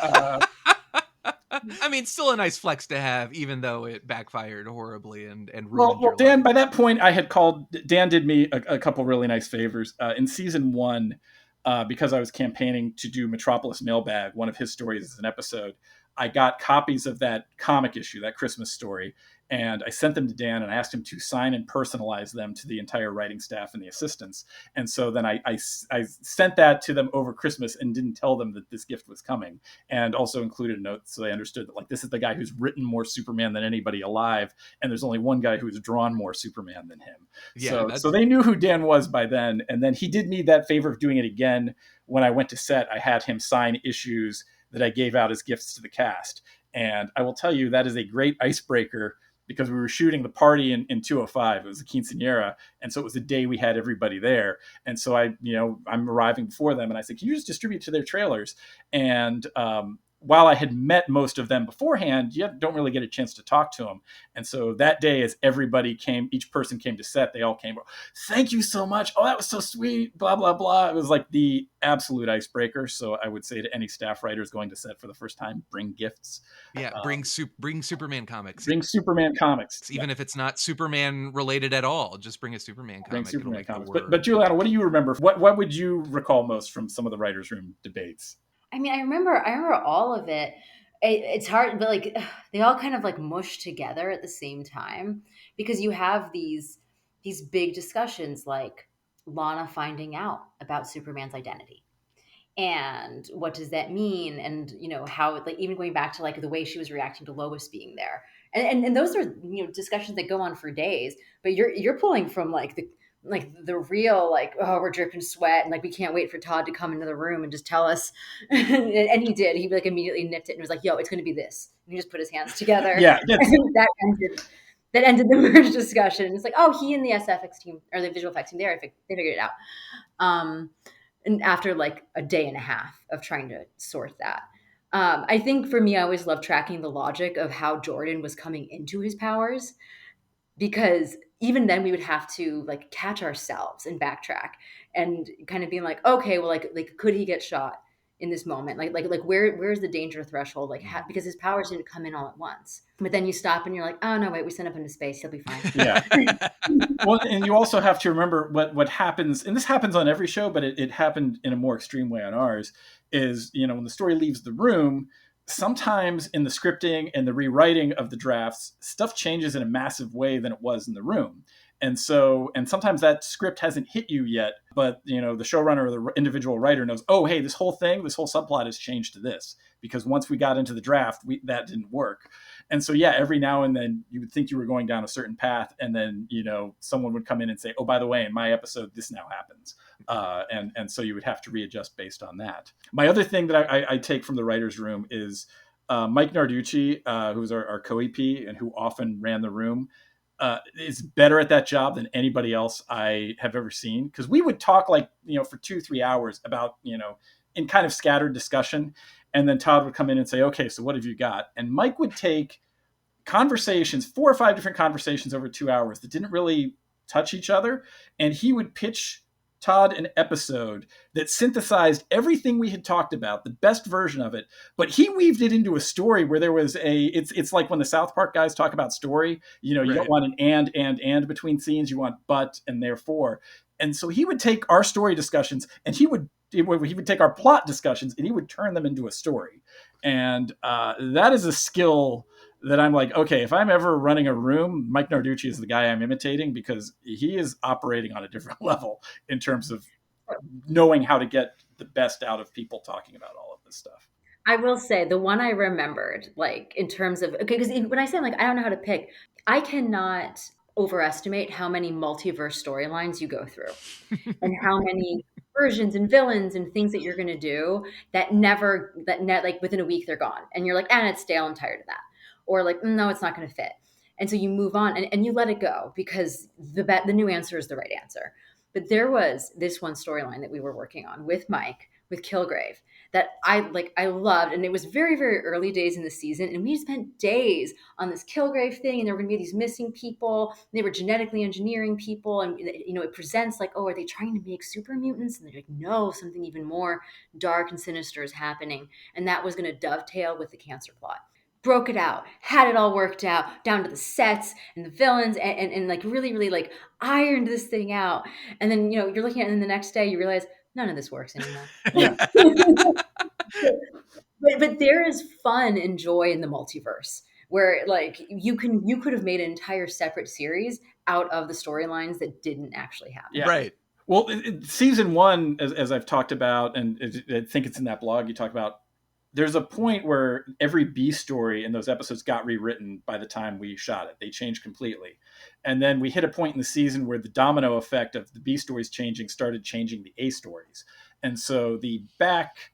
I mean, still a nice flex to have, even though it backfired horribly and ruined well, Dan. Life. By that point, I had called. Dan did me a couple really nice favors in season 1. Because I was campaigning to do Metropolis Mailbag, one of his stories is an episode, I got copies of that comic issue, that Christmas story, and I sent them to Dan and I asked him to sign and personalize them to the entire writing staff and the assistants. And so then I sent that to them over Christmas and didn't tell them that this gift was coming, and also included a note so they understood that, like, this is the guy who's written more Superman than anybody alive, and there's only one guy who's drawn more Superman than him. Yeah, so they knew who Dan was by then. And then he did me that favor of doing it again when I went to set. I had him sign issues that I gave out as gifts to the cast. And I will tell you, that is a great icebreaker, because we were shooting the party in 205. It was a quinceanera. And so it was the day we had everybody there. And so I'm arriving before them and I said, can you just distribute to their trailers? And while I had met most of them beforehand, you don't really get a chance to talk to them. And so that day, as everybody came, each person came to set, they all came, thank you so much. Oh, that was so sweet, blah, blah, blah. It was like the absolute icebreaker. So I would say to any staff writers going to set for the first time, bring gifts. Yeah, bring Superman comics. Bring Superman comics. Even if it's not Superman related at all, just bring a Superman comic. Bring Superman comics. But Juliana, what do you remember? What would you recall most from some of the writers' room debates? I mean, I remember all of it. It's hard, but like they all kind of like mush together at the same time, because you have these big discussions like Lana finding out about Superman's identity. And what does that mean? And, how, like, even going back to like the way she was reacting to Lois being there. And those are, discussions that go on for days, but you're pulling from like the real, like, oh, we're dripping sweat and like we can't wait for Todd to come into the room and just tell us. And he did. He like immediately nipped it and was like, yo, it's going to be this. And he just put his hands together. Yeah. That ended the merge discussion. It's like, oh, he and the SFX team, or the visual effects team, they figured it out. And after like a day and a half of trying to sort that. I think for me, I always loved tracking the logic of how Jordan was coming into his powers, because even then we would have to like catch ourselves and backtrack and kind of being like, okay, well, like could he get shot in this moment? Like where's the danger threshold? Like, because his powers didn't come in all at once. But then you stop and you're like, oh no, wait, we sent up into space. He'll be fine. Yeah. Well, and you also have to remember what happens, and this happens on every show, but it happened in a more extreme way on ours, is, when the story leaves the room, sometimes in the scripting and the rewriting of the drafts, stuff changes in a massive way than it was in the room. And sometimes that script hasn't hit you yet, but the showrunner or the individual writer knows, oh, hey, this whole subplot has changed to this, because once we got into the draft, that didn't work. And so, yeah, every now and then you would think you were going down a certain path, and then, someone would come in and say, oh, by the way, in my episode, this now happens. And so you would have to readjust based on that. My other thing that I take from the writer's room is Mike Narducci, who's our co-EP and who often ran the room, is better at that job than anybody else I have ever seen. Because we would talk like, for 2-3 hours about, in kind of scattered discussion. And then Todd would come in and say, okay, so what have you got? And Mike would take conversations, 4 or 5 different conversations over 2 hours that didn't really touch each other. And he would pitch Todd an episode that synthesized everything we had talked about, the best version of it, but he weaved it into a story where there was it's like when the South Park guys talk about story, you Right. don't want an and between scenes, you want but and therefore. And so he would take our story discussions and he would take our plot discussions and he would turn them into a story. And that is a skill that I'm like, okay, if I'm ever running a room, Mike Narducci is the guy I'm imitating, because he is operating on a different level in terms of knowing how to get the best out of people talking about all of this stuff. I will say the one I remembered, like in terms of, okay, because when I say like, I don't know how to pick, I cannot overestimate how many multiverse storylines you go through and how many versions and villains and things that you're going to do that like within a week they're gone. And you're like, and it's stale, I'm tired of that. Or like, no, it's not going to fit. And so you move on and you let it go, because the new answer is the right answer. But there was this one storyline that we were working on with Mike, with Kilgrave, that I loved. And it was very, very early days in the season. And we spent days on this Kilgrave thing. And there were going to be these missing people. They were genetically engineering people. And, it presents like, oh, are they trying to make super mutants? And they're like, no, something even more dark and sinister is happening. And that was going to dovetail with the cancer plot. Broke it out, had it all worked out down to the sets and the villains and like really, really like ironed this thing out. And then, you're looking at it and the next day you realize none of this works anymore. Yeah. But there is fun and joy in the multiverse where like you could have made an entire separate series out of the storylines that didn't actually happen. Yeah. Right. Well, season one, as I've talked about, and I think it's in that blog you talk about, there's a point where every B story in those episodes got rewritten by the time we shot it. They changed completely. And then we hit a point in the season where the domino effect of the B stories changing started changing the A stories. And so the back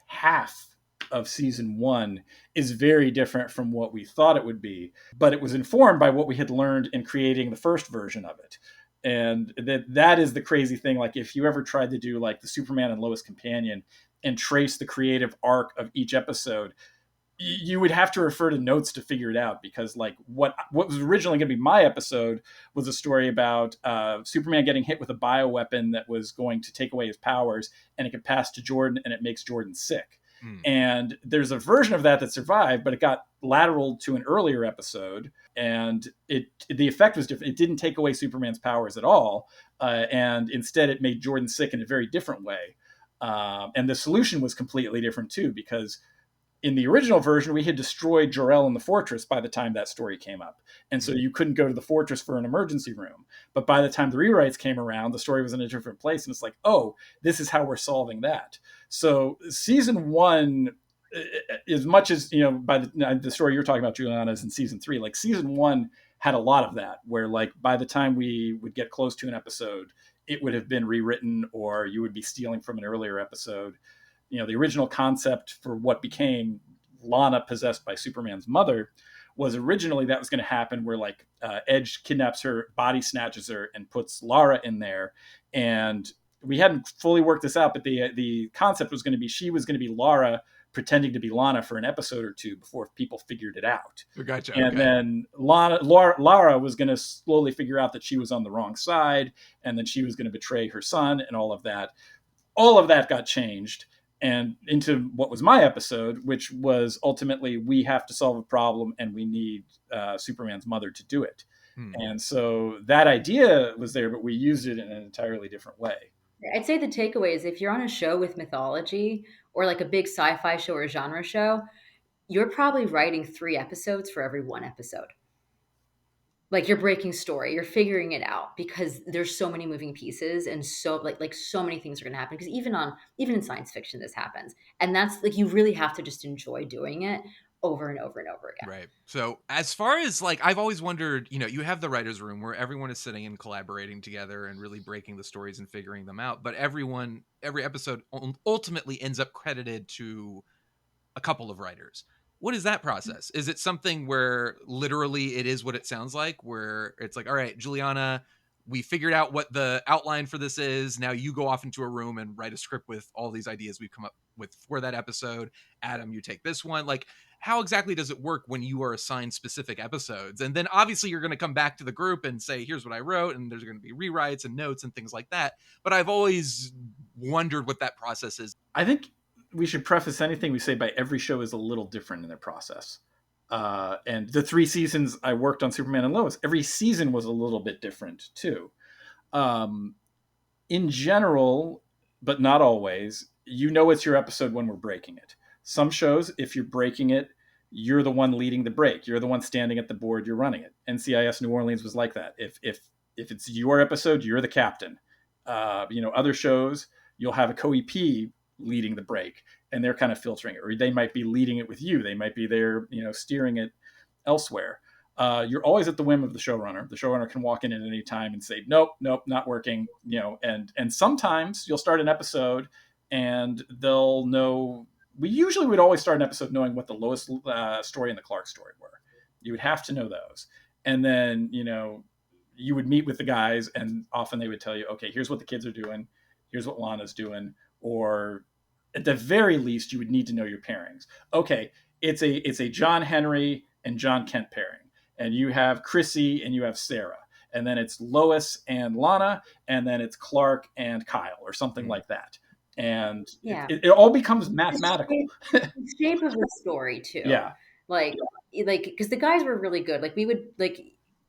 half of season one is very different from what we thought it would be, but it was informed by what we had learned in creating the first version of it. And that is the crazy thing. Like if you ever tried to do like the Superman and Lois companion and trace the creative arc of each episode, you would have to refer to notes to figure it out, because like what was originally going to be my episode was a story about Superman getting hit with a bioweapon that was going to take away his powers, and it could pass to Jordan and it makes Jordan sick. And there's a version of that survived, but it got lateraled to an earlier episode, and the effect was different. It didn't take away Superman's powers at all, and instead it made Jordan sick in a very different way. And the solution was completely different too, because in the original version, we had destroyed Jor-El in the fortress by the time that story came up. And so you couldn't go to the fortress for an emergency room. But by the time the rewrites came around, the story was in a different place. And it's like, oh, this is how we're solving that. So season one, as much as, by the story you're talking about, Juliana, is in season three, like season one had a lot of that, where like by the time we would get close to an episode, it would have been rewritten, or you would be stealing from an earlier episode. The original concept for what became Lana possessed by Superman's mother was originally that was going to happen where like Edge kidnaps her, body snatches her, and puts Lara in there. And we hadn't fully worked this out, but the concept was going to be she was going to be Lara pretending to be Lana for an episode or two before people figured it out. Gotcha. And then Lara was going to slowly figure out that she was on the wrong side, and then she was going to betray her son and all of that. All of that got changed and into what was my episode, which was ultimately we have to solve a problem and we need Superman's mother to do it. And so that idea was there, but we used it in an entirely different way. I'd say the takeaway is if you're on a show with mythology or like a big sci-fi show or a genre show, you're probably writing 3 episodes for every 1 episode. Like you're breaking story, you're figuring it out because there's so many moving pieces and so like so many things are going to happen, because even in science fiction this happens, and that's like you really have to just enjoy doing it over and over and over again. Right. So as far as like, I've always wondered, you have the writer's room where everyone is sitting and collaborating together and really breaking the stories and figuring them out, but every episode ultimately ends up credited to a couple of writers. What is that process? Is it something where literally it is what it sounds like, where it's like, all right, Juliana, we figured out what the outline for this is. Now you go off into a room and write a script with all these ideas we've come up with for that episode. Adam, you take this one. Like, how exactly does it work when you are assigned specific episodes? And then obviously you're going to come back to the group and say, here's what I wrote. And there's going to be rewrites and notes and things like that. But I've always wondered what that process is. I think we should preface anything we say by every show is a little different in their process. And the 3 seasons I worked on Superman and Lois, every season was a little bit different too. In general, but not always, it's your episode when we're breaking it. Some shows, if you're breaking it, you're the one leading the break. You're the one standing at the board, you're running it. NCIS New Orleans was like that. If it's your episode, you're the captain. Other shows, you'll have a co-EP leading the break, and they're kind of filtering it, or they might be leading it with you. They might be there, steering it elsewhere. You're always at the whim of the showrunner. The showrunner can walk in at any time and say, nope, not working, and sometimes you'll start an episode and they'll know. We usually would always start an episode knowing what the Lois story and the Clark story were. You would have to know those. And then, you would meet with the guys, and often they would tell you, okay, here's what the kids are doing. Here's what Lana's doing. Or at the very least, you would need to know your pairings. Okay, it's a John Henry and John Kent pairing. And you have Chrissy and you have Sarah. And then it's Lois and Lana. And then it's Clark and Kyle, or something like that. And it all becomes mathematical. The shape of the story too. Yeah. Like, because the guys were really good. Like we would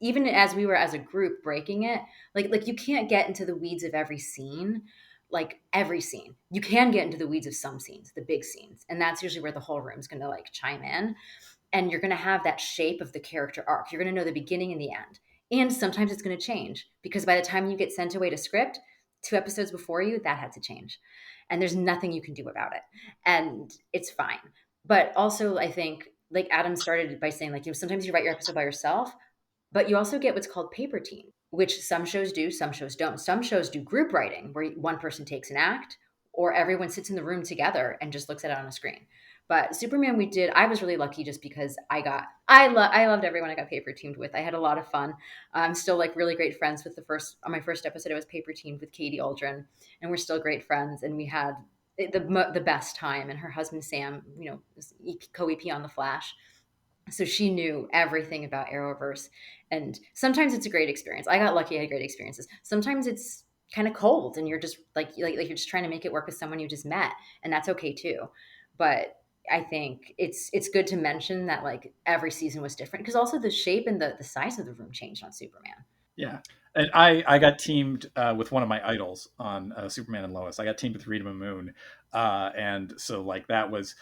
even as we were as a group breaking it, like you can't get into the weeds of every scene. like every scene. You can get into the weeds of some scenes, the big scenes, and that's usually where the whole room's going to like chime in, and you're going to have that shape of the character arc. You're going to know the beginning and the end. And sometimes it's going to change because by the time you get sent away to script, 2 episodes before you, that had to change. And there's nothing you can do about it. And it's fine. But also, I think, like Adam started by saying, like, sometimes you write your episode by yourself, but you also get what's called paper team, which some shows do, some shows don't. Some shows do group writing where one person takes an act or everyone sits in the room together and just looks at it on a screen. But Superman, I was really lucky just because I loved everyone I got paper teamed with. I had a lot of fun. I'm still like really great friends with on my first episode, I was paper teamed with Katie Aldrin, and we're still great friends. And we had the best time. And her husband, Sam, was co-EP on The Flash. So she knew everything about Arrowverse. And sometimes it's a great experience. I got lucky, I had great experiences. Sometimes it's kind of cold and you're just like you're just trying to make it work with someone you just met. And that's okay too. But I think it's good to mention that like every season was different because also the shape and the size of the room changed on Superman. Yeah. And I got teamed with one of my idols on Superman and Lois. I got teamed with Rita Moon. And so like that was,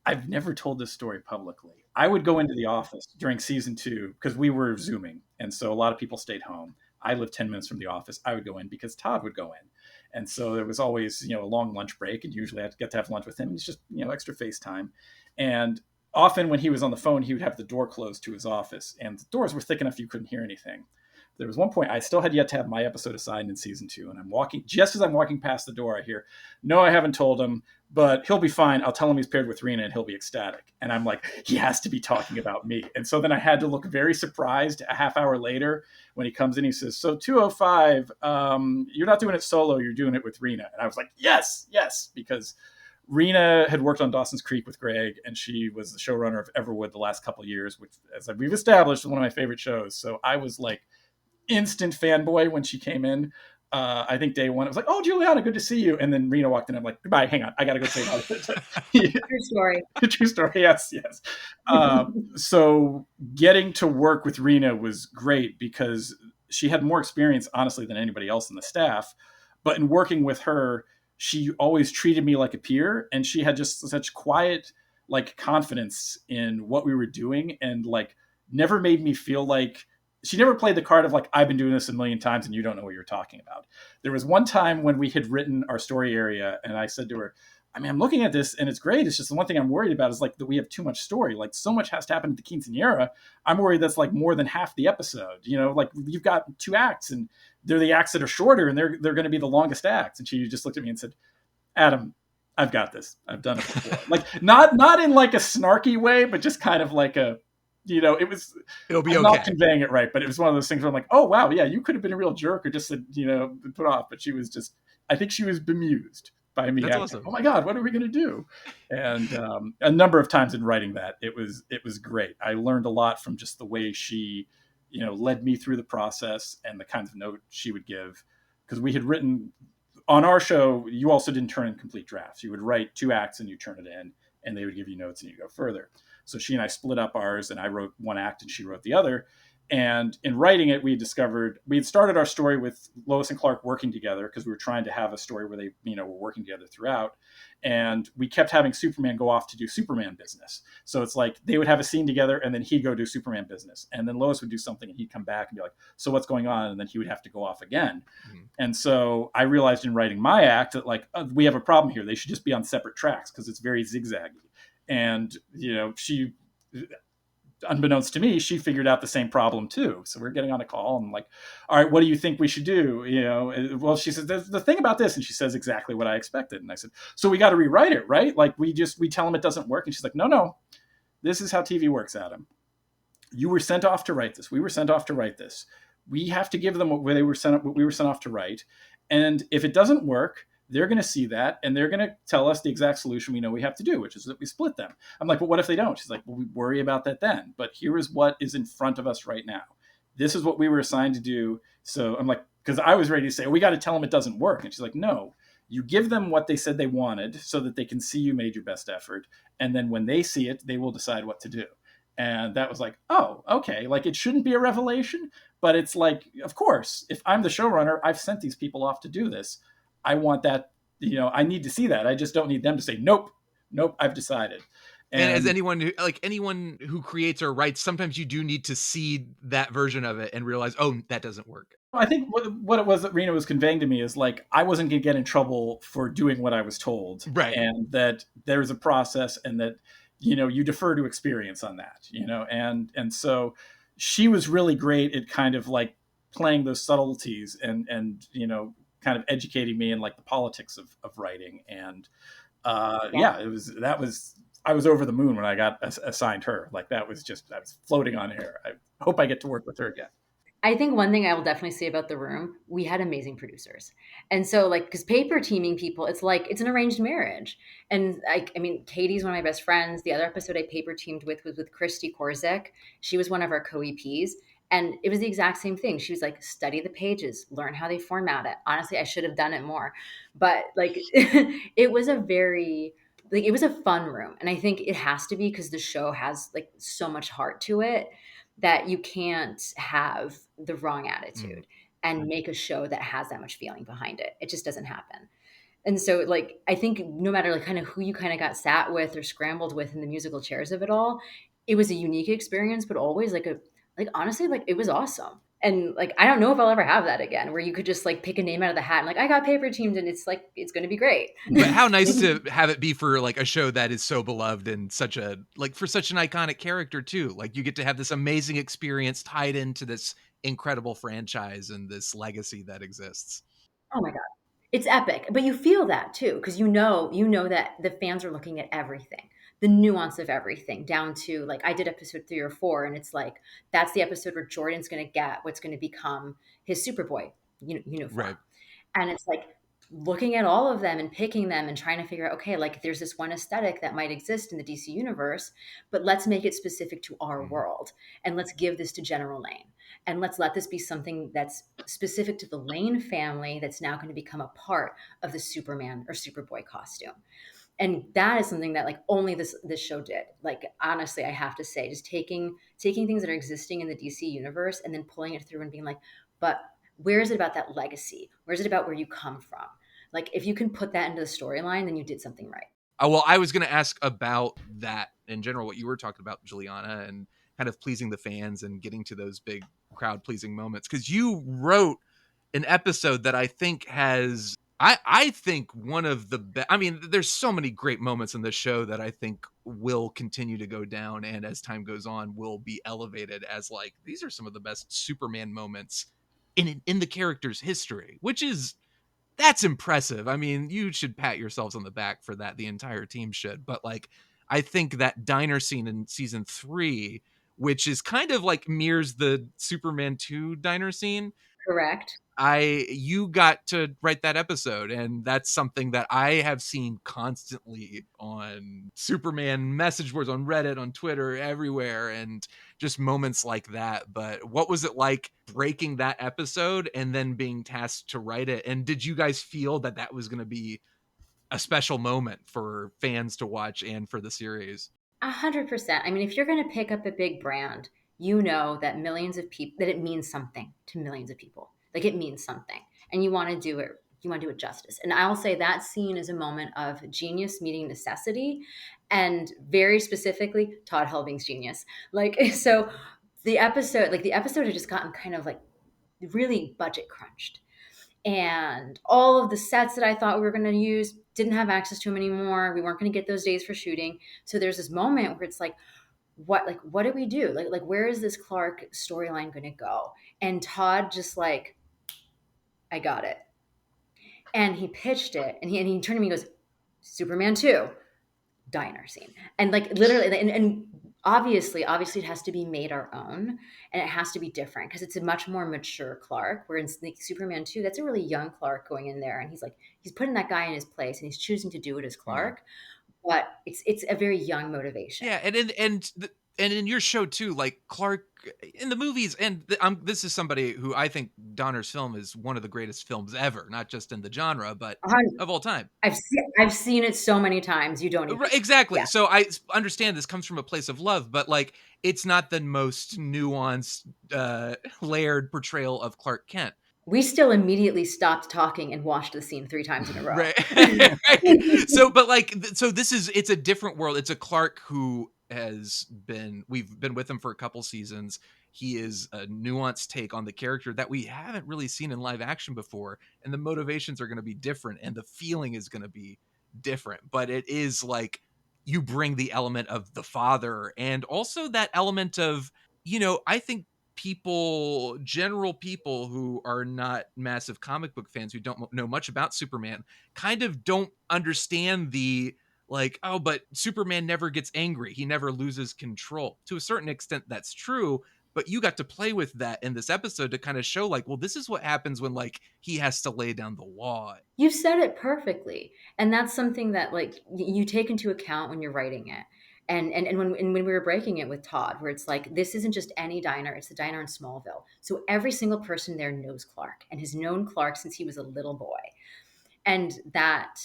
I've never told this story publicly. I would go into the office during season 2 because we were Zooming. And so a lot of people stayed home. I lived 10 minutes from the office. I would go in because Todd would go in. And so there was always, a long lunch break. And usually I'd get to have lunch with him. It's just, extra face time. And often when he was on the phone, he would have the door closed to his office. And the doors were thick enough you couldn't hear anything. There was one point I still had yet to have my episode assigned in season 2. And just as I'm walking past the door, I hear, no, I haven't told him, but he'll be fine. I'll tell him he's paired with Rena and he'll be ecstatic. And I'm like, he has to be talking about me. And so then I had to look very surprised a half hour later when he comes in, he says, so 205, you're not doing it solo. You're doing it with Rena. And I was like, yes, because Rena had worked on Dawson's Creek with Greg, and she was the showrunner of Everwood the last couple of years, which, as we've established, is one of my favorite shows. So I was like, instant fanboy when she came in. I think day one, it was like, oh, Juliana, good to see you. And then Rena walked in. I'm like, goodbye, hang on. I got to go say hi. True story. True story. Yes. So getting to work with Rena was great because she had more experience, honestly, than anybody else in the staff. But in working with her, she always treated me like a peer. And she had just such quiet, like, confidence in what we were doing and like never made me feel like, she never played the card of like, I've been doing this a million times and you don't know what you're talking about. There was one time when we had written our story area and I said to her, I mean, I'm looking at this and it's great. It's just the one thing I'm worried about is like that we have too much story. Like so much has to happen at the quinceanera. I'm worried that's like more than half the episode. Like you've got 2 acts and they're the acts that are shorter and they're going to be the longest acts. And she just looked at me and said, Adam, I've got this. I've done it before. Like not in like a snarky way, but just kind of like a, it'll be I'm okay. Not conveying it right, but it was one of those things where I'm like, oh wow, yeah, you could have been a real jerk or just said, put off. But she was just, I think she was bemused by me. That's awesome. Oh my God, what are we going to do? And a number of times in writing that, it was great. I learned a lot from just the way she, led me through the process and the kinds of notes she would give. Because we had written on our show, you also didn't turn in complete drafts. You would write 2 acts and you turn it in, and they would give you notes and you go further. So she and I split up ours, and I wrote one act and she wrote the other. And in writing it, we had started our story with Lois and Clark working together because we were trying to have a story where they, were working together throughout. And we kept having Superman go off to do Superman business. So it's like they would have a scene together and then he'd go do Superman business. And then Lois would do something and he'd come back and be like, so what's going on? And then he would have to go off again. Mm-hmm. And so I realized in writing my act that like, we have a problem here. They should just be on separate tracks because it's very zigzaggy. And, she, unbeknownst to me, she figured out the same problem too. So we're getting on a call and I'm like, all right, what do you think we should do? Well, she says, the thing about this, and she says exactly what I expected. And I said, so we got to rewrite it, right? Like we tell them it doesn't work. And she's like, no, this is how TV works, Adam. You were sent off to write this. We were sent off to write this. We have to give them what we were sent off to write. And if it doesn't work, they're going to see that and they're going to tell us the exact solution we know we have to do, which is that we split them. I'm like, well, what if they don't? She's like, well, we worry about that then. But here is what is in front of us right now. This is what we were assigned to do. So I'm like, because I was ready to say, we got to tell them it doesn't work. And she's like, no, you give them what they said they wanted so that they can see you made your best effort. And then when they see it, they will decide what to do. And that was like, oh, okay. Like it shouldn't be a revelation, but it's like, of course, if I'm the showrunner, I've sent these people off to do this. I want that, I need to see that. I just don't need them to say, nope, I've decided. And as anyone who creates or writes, sometimes you do need to see that version of it and realize, oh, that doesn't work. I think what it was that Rena was conveying to me is like, I wasn't going to get in trouble for doing what I was told. Right. And that there's a process, and that, you defer to experience on that, and so she was really great at kind of like playing those subtleties and kind of educating me in like the politics of writing. And I was over the moon when I got assigned her. Like, I was floating on air. I hope I get to work with her again. I think one thing I will definitely say about The Room, we had amazing producers. And so, like, because paper teaming people, it's like, it's an arranged marriage. And I mean, Katie's one of my best friends. The other episode I paper teamed with was with Christy Korzik. She was one of our co-EPs. And it was the exact same thing. She was like, study the pages, learn how they format it. Honestly, I should have done it more. But like, it was it was a fun room. And I think it has to be because the show has like so much heart to it that you can't have the wrong attitude and make a show that has that much feeling behind it. It just doesn't happen. And so, like, I think no matter like kind of who you kind of got sat with or scrambled with in the musical chairs of it all, it was a unique experience, but always like honestly, like, it was awesome. And like, I don't know if I'll ever have that again, where you could just like pick a name out of the hat and like, I got paper teamed and it's like, it's going to be great. But how nice to have it be for like a show that is so beloved and for such an iconic character too. Like, you get to have this amazing experience tied into this incredible franchise and this legacy that exists. Oh my God. It's epic, but you feel that too, because you know that the fans are looking at everything, the nuance of everything, down to like, I did episode 3 or 4, and it's like, that's the episode where Jordan's going to get what's going to become his Superboy uniform. Right. And it's like looking at all of them and picking them and trying to figure out, okay, like, there's this one aesthetic that might exist in the DC universe, but let's make it specific to our world. And let's give this to General Lane. And let's let this be something that's specific to the Lane family that's now going to become a part of the Superman or Superboy costume. And that is something that like only this show did. Like, honestly, I have to say, just taking things that are existing in the DC universe and then pulling it through and being like, but where is it about that legacy? Where is it about where you come from? Like, if you can put that into the storyline, then you did something right. Well, I was going to ask about that in general, what you were talking about, Juliana, and kind of pleasing the fans and getting to those big crowd pleasing moments. Because you wrote an episode that I think has, I think one of the best. I mean, there's so many great moments in this show that I think will continue to go down, and as time goes on, will be elevated as like, these are some of the best Superman moments in the character's history, that's impressive. I mean, you should pat yourselves on the back for that. The entire team should. But like, I think that diner scene in season 3, which is kind of like mirrors the Superman 2 diner scene. Correct. You got to write that episode, and that's something that I have seen constantly on Superman message boards, on Reddit, on Twitter, everywhere, and just moments like that. But what was it like breaking that episode and then being tasked to write it? And did you guys feel that that was going to be a special moment for fans to watch and for the series? 100%. I mean, if you're going to pick up a big brand, you know that millions of people, that it means something to millions of people. Like, it means something, and you want to do it justice. And I'll say that scene is a moment of genius meeting necessity, and very specifically Todd Helbing's genius. Like, so the episode had just gotten kind of like really budget crunched, and all of the sets that I thought we were going to use didn't have access to them anymore. We weren't going to get those days for shooting. So there's this moment where it's like, what do we do? Like where is this Clark storyline going to go? And Todd just like, I got it. And he pitched it, and he turned to me and goes, Superman 2 diner scene. And like literally, and obviously it has to be made our own, and it has to be different because it's a much more mature Clark, where in like Superman 2, that's a really young Clark going in there, and he's putting that guy in his place, and he's choosing to do it as Clark. But it's a very young motivation. Yeah, and in your show too, like Clark in the movies, and this is somebody who I think Donner's film is one of the greatest films ever, not just in the genre, but of all time. I've seen it so many times. You don't even... Exactly. Yeah. So I understand this comes from a place of love, but like, it's not the most nuanced, layered portrayal of Clark Kent. We still immediately stopped talking and watched the scene 3 times in a row. Right. So, but like, so it's a different world. It's a Clark who we've been with him for a couple seasons. He is a nuanced take on the character that we haven't really seen in live action before. And the motivations are going to be different and the feeling is going to be different. But it is like you bring the element of the father and also that element of, I think general people who are not massive comic book fans who don't know much about Superman kind of don't understand the like, oh, but Superman never gets angry. He never loses control. To a certain extent, that's true. But you got to play with that in this episode to kind of show like, well, this is what happens when like he has to lay down the law. You said it perfectly. And that's something that like you take into account when you're writing it. And when we were breaking it with Todd, where it's like, this isn't just any diner, it's the diner in Smallville. So every single person there knows Clark and has known Clark since he was a little boy. And that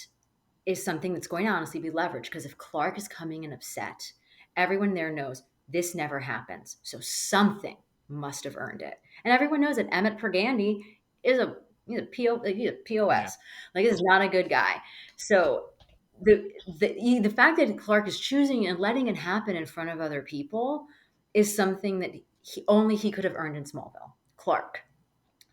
is something that's going to honestly be leveraged, because if Clark is coming in upset, everyone there knows this never happens. So something must have earned it. And everyone knows that Emmett Pergandy is he's a POS. Yeah. Like, this is not a good guy. So the fact that Clark is choosing and letting it happen in front of other people is something that he could have earned in Smallville. Clark.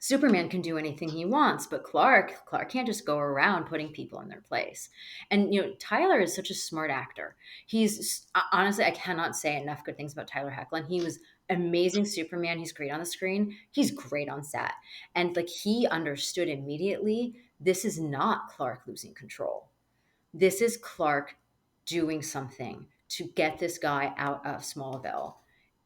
Superman can do anything he wants, but Clark can't just go around putting people in their place. And Tyler is such a smart actor. He's honestly, I cannot say enough good things about Tyler Hoechlin. He was amazing Superman. He's great on the screen. He's great on set. And like, he understood immediately, this is not Clark losing control. This is Clark doing something to get this guy out of Smallville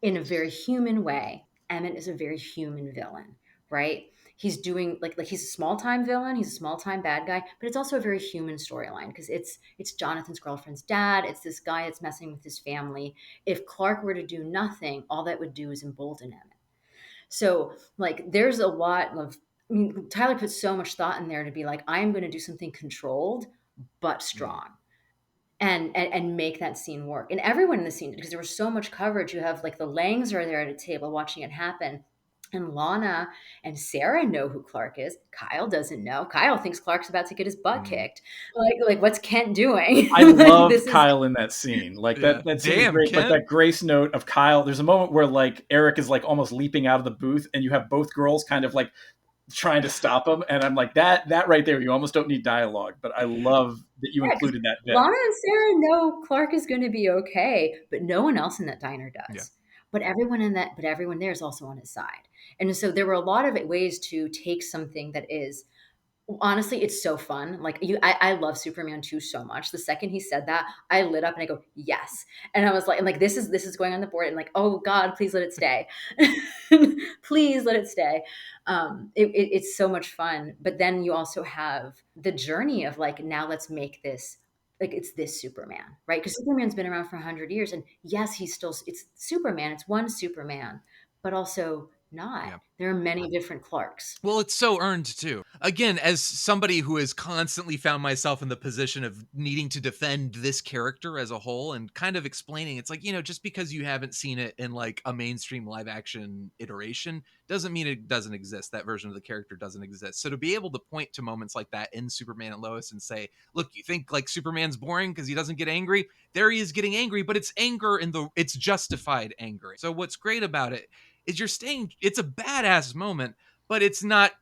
in a very human way. Emmett is a very human villain, right? He's doing like he's a small time villain, he's a small time bad guy, but it's also a very human storyline, because it's Jonathan's girlfriend's dad. It's this guy that's messing with his family. If Clark were to do nothing, all that would do is embolden Emmett. So like, there's a lot of, Tyler put so much thought in there to be like, I'm going to do something controlled but strong. And make that scene work. And everyone in the scene, because there was so much coverage, you have like the Langs are there at a table watching it happen. And Lana and Sarah know who Clark is. Kyle doesn't know. Kyle thinks Clark's about to get his butt kicked. Like what's Kent doing? I love Kyle in that scene. Like that scene is great. Kent. Like that grace note of Kyle. There's a moment where like Eric is like almost leaping out of the booth, and you have both girls kind of like trying to stop him, and I'm like, that right there, you almost don't need dialogue, but I love that you included that bit. Lana and Sarah know Clark is going to be okay, but no one else in that diner does. Yeah. But everyone there is also on his side. And so there were a lot of ways to take something that is, honestly, it's so fun. Like, I love Superman 2 so much. The second he said that, I lit up and I go, yes. And I was like, this is going on the board, and like, oh God, please let it stay. Please let it stay. It's so much fun. But then you also have the journey of like, now let's make this, like, it's this Superman, right? Because Superman's been around for 100 years, and yes, it's Superman. It's one Superman, but also not. Yeah. There are many different Clarks. Well, it's so earned too. Again, as somebody who has constantly found myself in the position of needing to defend this character as a whole and kind of explaining, it's like, just because you haven't seen it in like a mainstream live action iteration doesn't mean it doesn't exist. That version of the character doesn't exist. So to be able to point to moments like that in Superman and Lois and say, look, you think like Superman's boring because he doesn't get angry? There he is getting angry, but it's anger it's justified anger. So what's great about it is it's a badass moment, but it's not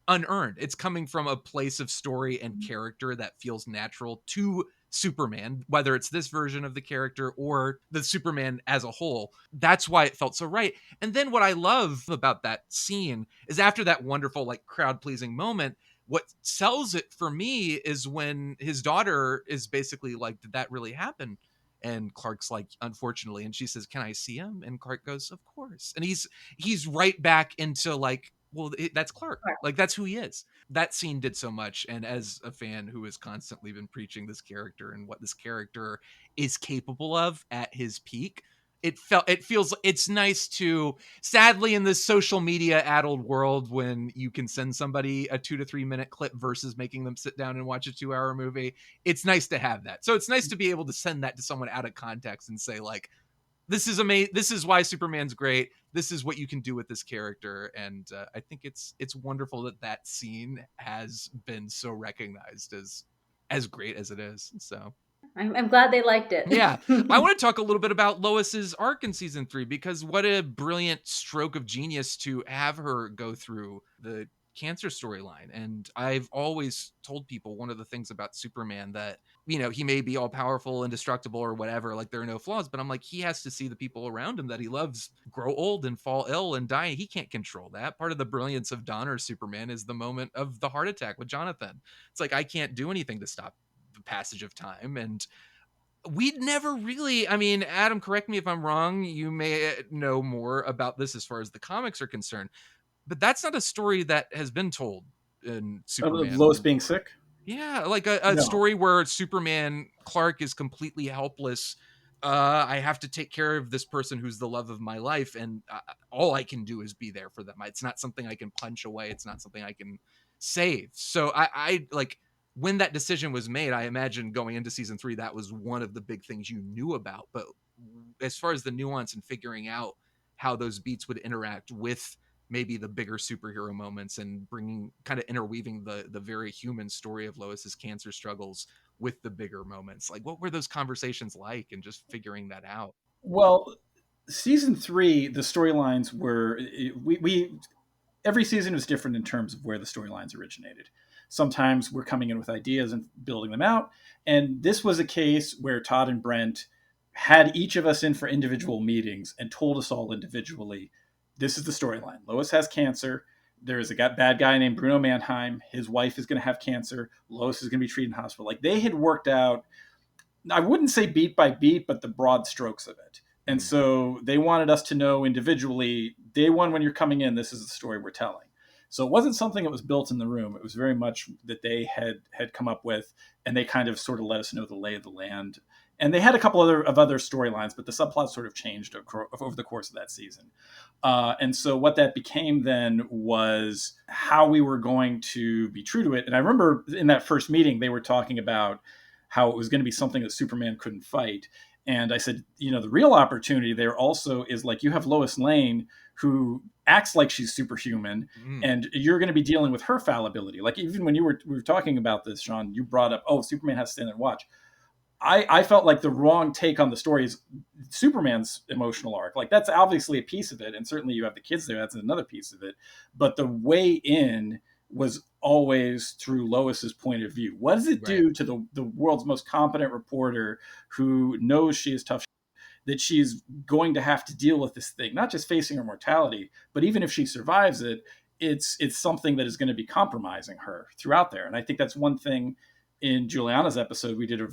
unearned. It's coming from a place of story and character that feels natural to Superman, whether it's this version of the character or the Superman as a whole. That's why it felt so right. And then what I love about that scene is after that wonderful, like, crowd-pleasing moment, what sells it for me is when his daughter is basically like, did that really happen? And Clark's like, unfortunately. And she says, can I see him? And Clark goes, of course. And he's right back into like, well, that's Clark. Like, that's who he is. That scene did so much. And as a fan who has constantly been preaching this character and what this character is capable of at his peak, it's nice to, sadly, in this social media addled world, when you can send somebody a 2 to 3 minute clip versus making them sit down and watch a 2-hour movie, it's nice to have that. So it's nice to be able to send that to someone out of context and say, like, this is amazing. This is why Superman's great. this is what you can do with this character. And I think it's wonderful that scene has been so recognized as great as it is. So I'm glad they liked it. yeah. I want to talk a little bit about Lois's arc in season 3, because what a brilliant stroke of genius to have her go through the cancer storyline. And I've always told people one of the things about Superman that, he may be all powerful, indestructible, or whatever, like there are no flaws, but I'm like, he has to see the people around him that he loves grow old and fall ill and die. He can't control that. Part of the brilliance of Donner's Superman is the moment of the heart attack with Jonathan. It's like, I can't do anything to stop the passage of time. And we'd never really, Adam, correct me if I'm wrong, you may know more about this as far as the comics are concerned, but that's not a story that has been told in Of Superman. Lois being sick? Yeah, like a No. story where Superman Clark is completely helpless. I have to take care of this person who's the love of my life, and all I can do is be there for them. It's not something I can punch away. It's not something I can save. So I like, when that decision was made, I imagine going into season 3, that was one of the big things you knew about. But as far as the nuance and figuring out how those beats would interact with maybe the bigger superhero moments, and bringing, kind of interweaving the very human story of Lois's cancer struggles with the bigger moments, like what were those conversations like, and just figuring that out? Well, season 3, the storylines were, we every season was different in terms of where the storylines originated. Sometimes we're coming in with ideas and building them out, and this was a case where Todd and Brent had each of us in for individual meetings and told us all individually, this is the storyline. Lois has cancer. There is a bad guy named Bruno Mannheim. His wife is going to have cancer. Lois is going to be treated in hospital. Like, they had worked out, I wouldn't say beat by beat, but the broad strokes of it. And so they wanted us to know individually, day one, when you're coming in, this is the story we're telling. So it wasn't something that was built in the room. It was very much that they had come up with, and they kind of sort of let us know the lay of the land. And they had a couple other storylines, but the subplot sort of changed over the course of that season. And so what that became then was how we were going to be true to it. And I remember in that first meeting, they were talking about how it was going to be something that Superman couldn't fight. And I said, the real opportunity there also is, like, you have Lois Lane, who acts like she's superhuman, and you're going to be dealing with her fallibility. Like, even when we were talking about this, Shawn, you brought up, Superman has to stand there and watch. I felt like the wrong take on the story is Superman's emotional arc. Like, that's obviously a piece of it, and certainly you have the kids there, that's another piece of it. But the way in was always through Lois's point of view. What does it do to the world's most competent reporter, who knows she is tough, that she's going to have to deal with this thing, not just facing her mortality, but even if she survives it, it's something that is going to be compromising her throughout there. And I think that's one thing in Juliana's episode we did a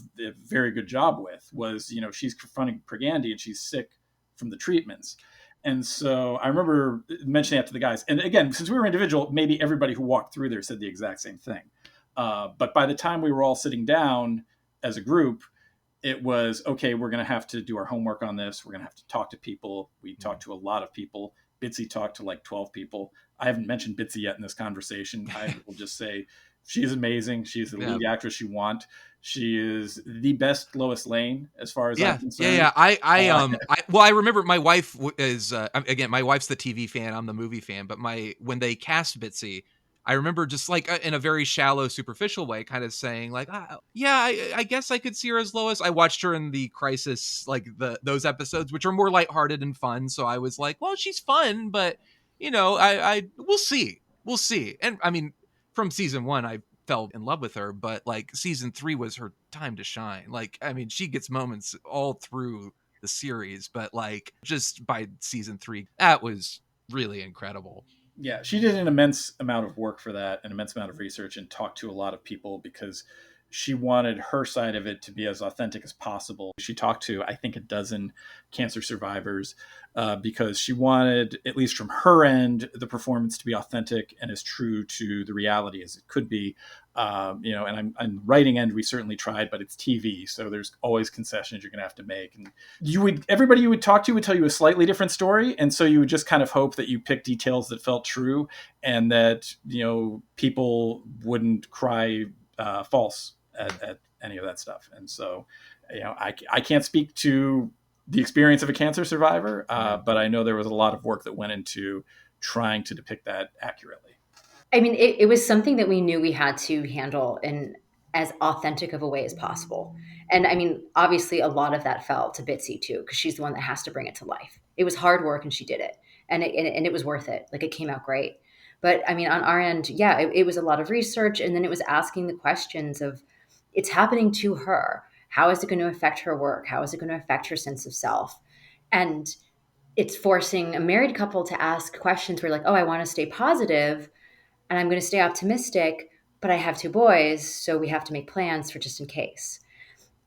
very good job with, was, she's confronting Pregandi and she's sick from the treatments. And so I remember mentioning that to the guys. And again, since we were individual, maybe everybody who walked through there said the exact same thing. But by the time we were all sitting down as a group, it was, okay, we're going to have to do our homework on this. We're going to have to talk to people. We talked to a lot of people. Bitsy talked to like 12 people. I haven't mentioned Bitsy yet in this conversation. I will just say she's amazing. She's the lead actress you want. She is the best Lois Lane, as far as I'm concerned. Yeah. I remember my wife is again, my wife's the TV fan, I'm the movie fan. But when they cast Bitsy, I remember just like in a very shallow, superficial way, kind of saying like, I guess I could see her as Lois. I watched her in the Crisis, like those episodes, which are more lighthearted and fun. So I was like, well, she's fun, but we'll see. And from season 1, I fell in love with her, but like season 3 was her time to shine. Like, she gets moments all through the series, but like just by season 3, that was really incredible. Yeah, she did an immense amount of work for that, an immense amount of research, and talked to a lot of people because she wanted her side of it to be as authentic as possible. She talked to, I think, a dozen cancer survivors because she wanted, at least from her end, the performance to be authentic and as true to the reality as it could be. And on writing end, we certainly tried, but it's TV, so there's always concessions you're going to have to make. And everybody you would talk to would tell you a slightly different story, and so you would just kind of hope that you pick details that felt true and that people wouldn't cry false at any of that stuff. And so I can't speak to the experience of a cancer survivor, Right. but I know there was a lot of work that went into trying to depict that accurately. I mean, it was something that we knew we had to handle in as authentic of a way as possible. And I mean, obviously, a lot of that fell to Bitsy too, because she's the one that has to bring it to life. It was hard work, and she did it, and it was worth it. Like, it came out great. But I mean, on our end, yeah, it was a lot of research, and then it was asking the questions of, it's happening to her. How is it going to affect her work? How is it going to affect her sense of self? And it's forcing a married couple to ask questions where, like, oh, I want to stay positive and I'm going to stay optimistic, but I have two boys, so we have to make plans for just in case.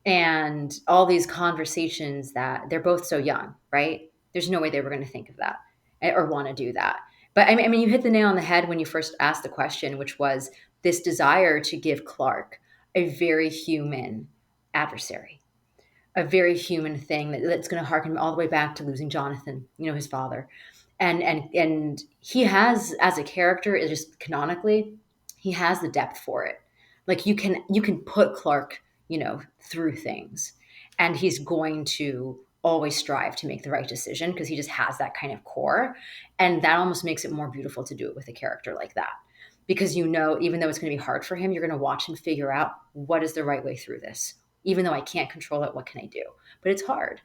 And all these conversations that they're both so young, right? There's no way they were going to think of that or want to do that. But I mean, you hit the nail on the head when you first asked the question, which was this desire to give Clark a very human adversary, a very human thing that's going to harken all the way back to losing Jonathan, his father. And he has, as a character, it just canonically, he has the depth for it. Like, you can put Clark, through things, and he's going to always strive to make the right decision because he just has that kind of core. And that almost makes it more beautiful to do it with a character like that. Because, even though it's going to be hard for him, you're going to watch him figure out what is the right way through this. Even though I can't control it, what can I do? But it's hard.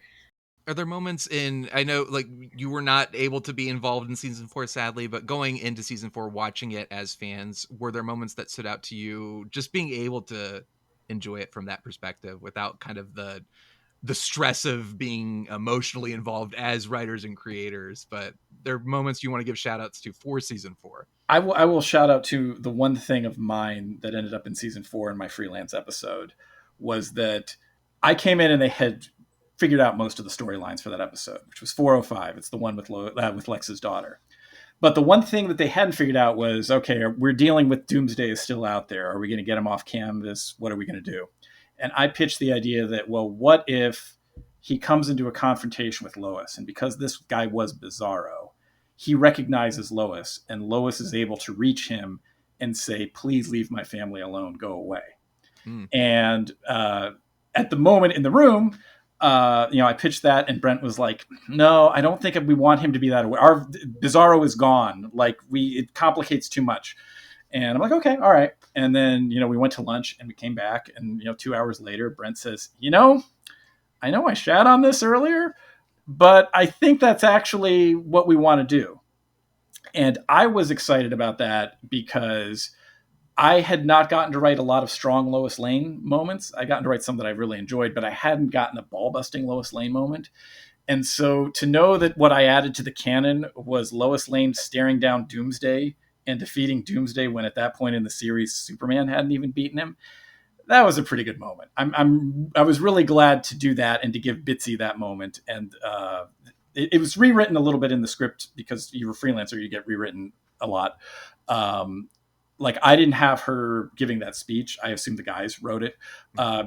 Are there moments I know, like, you were not able to be involved in season 4, sadly, but going into season 4, watching it as fans, were there moments that stood out to you, just being able to enjoy it from that perspective without kind of the stress of being emotionally involved as writers and creators? But there are moments you want to give shout outs to for season 4. I will shout out to the one thing of mine that ended up in season 4 in my freelance episode was that I came in and they had figured out most of the storylines for that episode, which was 405. It's the one with Lex's daughter. But the one thing that they hadn't figured out was, okay, we're dealing with Doomsday is still out there. Are we going to get him off canvas? What are we going to do? And I pitched the idea that, well, what if he comes into a confrontation with Lois, and because this guy was Bizarro, he recognizes Lois, and Lois is able to reach him and say, please leave my family alone, go away. Mm. And at the moment in the room, I pitched that, and Brent was like, no, I don't think we want him to be that aware. Our Bizarro is gone. Like, it complicates too much. And I'm like, okay, all right. And then, we went to lunch and we came back, and, 2 hours later, Brent says, I know I shat on this earlier, but I think that's actually what we want to do. And I was excited about that because I had not gotten to write a lot of strong Lois Lane moments. I gotten to write some that I really enjoyed, but I hadn't gotten a ball-busting Lois Lane moment. And so to know that what I added to the canon was Lois Lane staring down Doomsday and defeating Doomsday when at that point in the series, Superman hadn't even beaten him, that was a pretty good moment. I was really glad to do that and to give Bitsy that moment. And it was rewritten a little bit in the script because you're a freelancer, you get rewritten a lot. Like, I didn't have her giving that speech. I assume the guys wrote it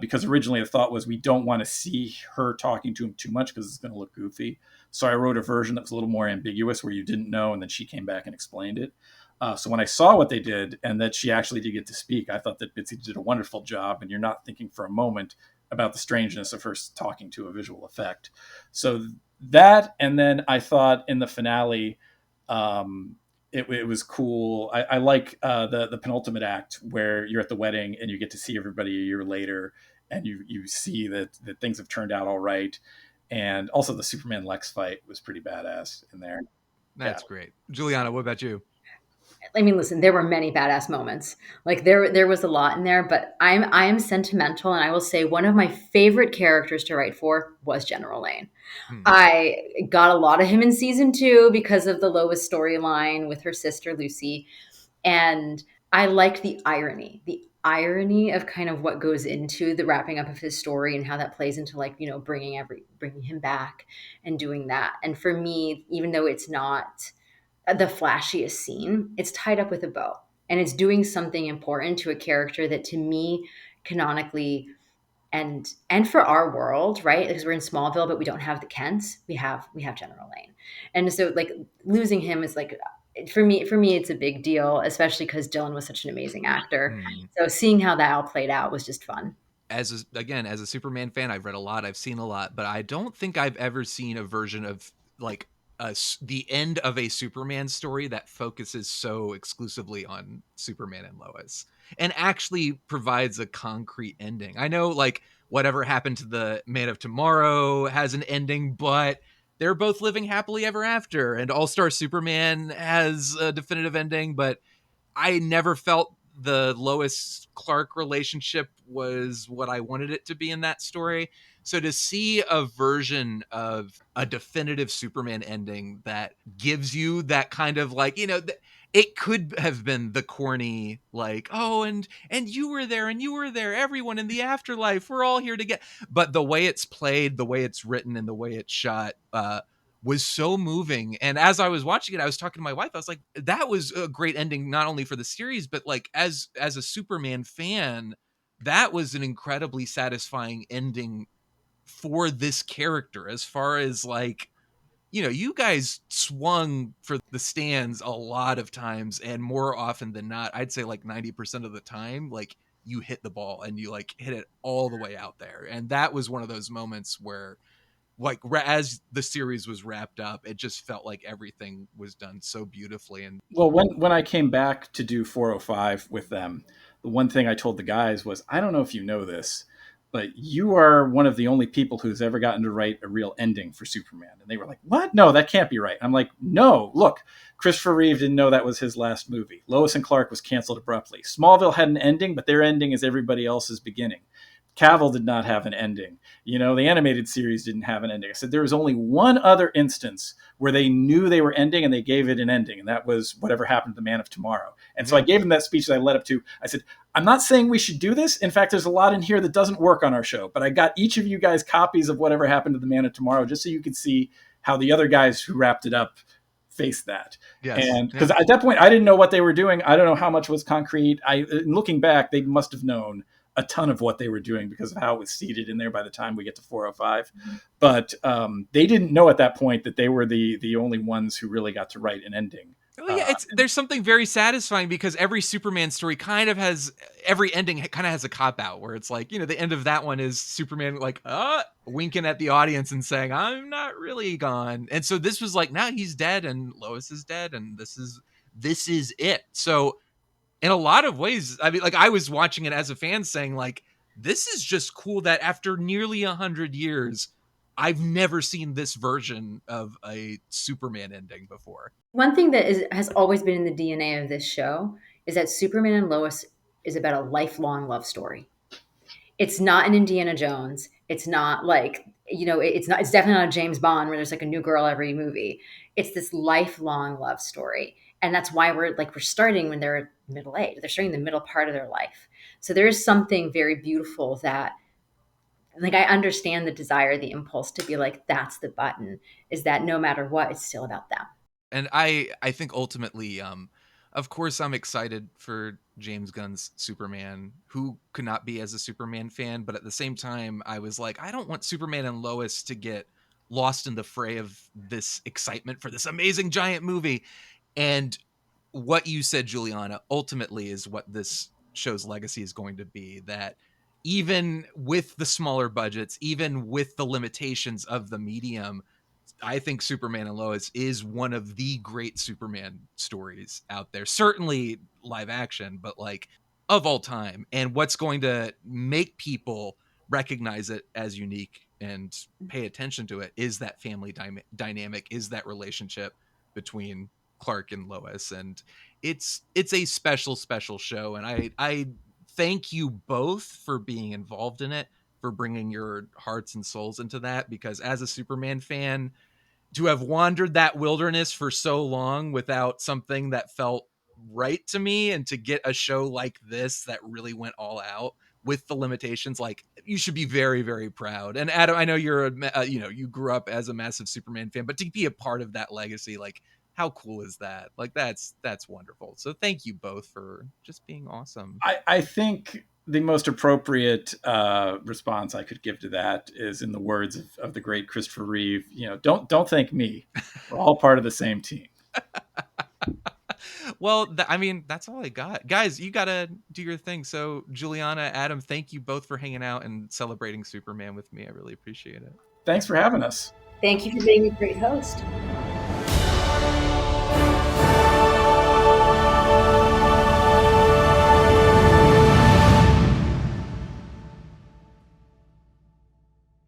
because originally the thought was we don't want to see her talking to him too much because it's going to look goofy. So I wrote a version that was a little more ambiguous where you didn't know, and then she came back and explained it. So when I saw what they did and that she actually did get to speak, I thought that Bitsy did a wonderful job, and you're not thinking for a moment about the strangeness of her talking to a visual effect. So that, and then I thought in the finale, it was cool. I like the penultimate act where you're at the wedding and you get to see everybody a year later, and you see that things have turned out all right. And also the Superman Lex fight was pretty badass in there. That's great. Juliana, what about you? I mean, listen, there were many badass moments. Like, there was a lot in there, but I am sentimental, and I will say one of my favorite characters to write for was General Lane. I got a lot of him in season 2 because of the Lois storyline with her sister Lucy, and I like the irony of kind of what goes into the wrapping up of his story and how that plays into, like, bringing him back and doing that. And for me, even though it's not the flashiest scene, it's tied up with a bow, and it's doing something important to a character that, to me, canonically, and for our world, right? Because we're in Smallville, but we don't have the Kents. We have General Lane, and so, like, losing him is, like, for me, it's a big deal, especially because Dylan was such an amazing actor. So seeing how that all played out was just fun. as a Superman fan, I've read a lot, I've seen a lot, but I don't think I've ever seen a version of like the end of a Superman story that focuses so exclusively on Superman and Lois and actually provides a concrete ending. I know like whatever happened to the Man of Tomorrow has an ending, but they're both living happily ever after, and All-Star Superman has a definitive ending, but I never felt the Lois Clark relationship was what I wanted it to be in that story. So to see a version of a definitive Superman ending that gives you that kind of like, it could have been the corny like, oh, and you were there and you were there, everyone in the afterlife, we're all here together. But the way it's played, the way it's written, and the way it's shot, was so moving. And as I was watching it, I was talking to my wife. I was like, that was a great ending, not only for the series, but like as a Superman fan, that was an incredibly satisfying ending for this character. As far as like, you guys swung for the stands a lot of times, and more often than not, I'd say like 90% of the time, like you hit the ball and you like hit it all the way out there. And that was one of those moments where like as the series was wrapped up, it just felt like everything was done so beautifully. And Well, when I came back to do 405 with them, the one thing I told the guys was, I don't know if you know this, but you are one of the only people who's ever gotten to write a real ending for Superman. And they were like, what? No, that can't be right. I'm like, no, look, Christopher Reeve didn't know that was his last movie. Lois and Clark was canceled abruptly. Smallville had an ending, but their ending is everybody else's beginning. Cavill did not have an ending. The animated series didn't have an ending. I said there was only one other instance where they knew they were ending and they gave it an ending, and that was whatever happened to the Man of Tomorrow. And so I gave them that speech that I led up to. I said, I'm not saying we should do this. In fact, there's a lot in here that doesn't work on our show, but I got each of you guys copies of whatever happened to the Man of Tomorrow just so you could see how the other guys who wrapped it up faced that. yes, And because at that point I didn't know what they were doing. I don't know how much was concrete. Looking back, they must have known a ton of what they were doing because of how it was seeded in there by the time we get to 405. But they didn't know at that point that they were the only ones who really got to write an ending. Well, yeah, there's something very satisfying because every Superman story kind of has, every ending kind of has a cop out where it's like, the end of that one is Superman like winking at the audience and saying, I'm not really gone. And so this was like, now he's dead and Lois is dead and this is it. So in a lot of ways, I mean, like I was watching it as a fan saying like, this is just cool that after nearly 100 years, I've never seen this version of a Superman ending before. One thing that has always been in the DNA of this show is that Superman and Lois is about a lifelong love story. It's not an Indiana Jones. It's not like, it's definitely not a James Bond where there's like a new girl every movie. It's this lifelong love story. And that's why we're starting when they're middle age. They're starting the middle part of their life. So there is something very beautiful that, like, I understand the desire, the impulse to be like, that's the button, is that no matter what, it's still about them. And I think ultimately, of course, I'm excited for James Gunn's Superman. Who could not be as a Superman fan? But at the same time, I was like, I don't want Superman and Lois to get lost in the fray of this excitement for this amazing giant movie. And what you said, Juliana, ultimately is what this show's legacy is going to be. That even with the smaller budgets, even with the limitations of the medium, I think Superman and Lois is one of the great Superman stories out there. Certainly live action, but like of all time. And what's going to make people recognize it as unique and pay attention to it is that family dynamic, is that relationship between Clark and Lois. And it's a special show. And I thank you both for being involved in it, for bringing your hearts and souls into that, because as a Superman fan, to have wandered that wilderness for so long without something that felt right to me, and to get a show like this that really went all out with the limitations, like, you should be very, very proud. And Adam, I know you're you grew up as a massive Superman fan, but to be a part of that legacy, like, how cool is that? Like, that's wonderful. So thank you both for just being awesome. I think the most appropriate response I could give to that is in the words of the great Christopher Reeve. Don't thank me. We're all part of the same team. Well, I mean, that's all I got. Guys, you got to do your thing. So, Juliana, Adam, thank you both for hanging out and celebrating Superman with me. I really appreciate it. Thanks for having us. Thank you for being a great host.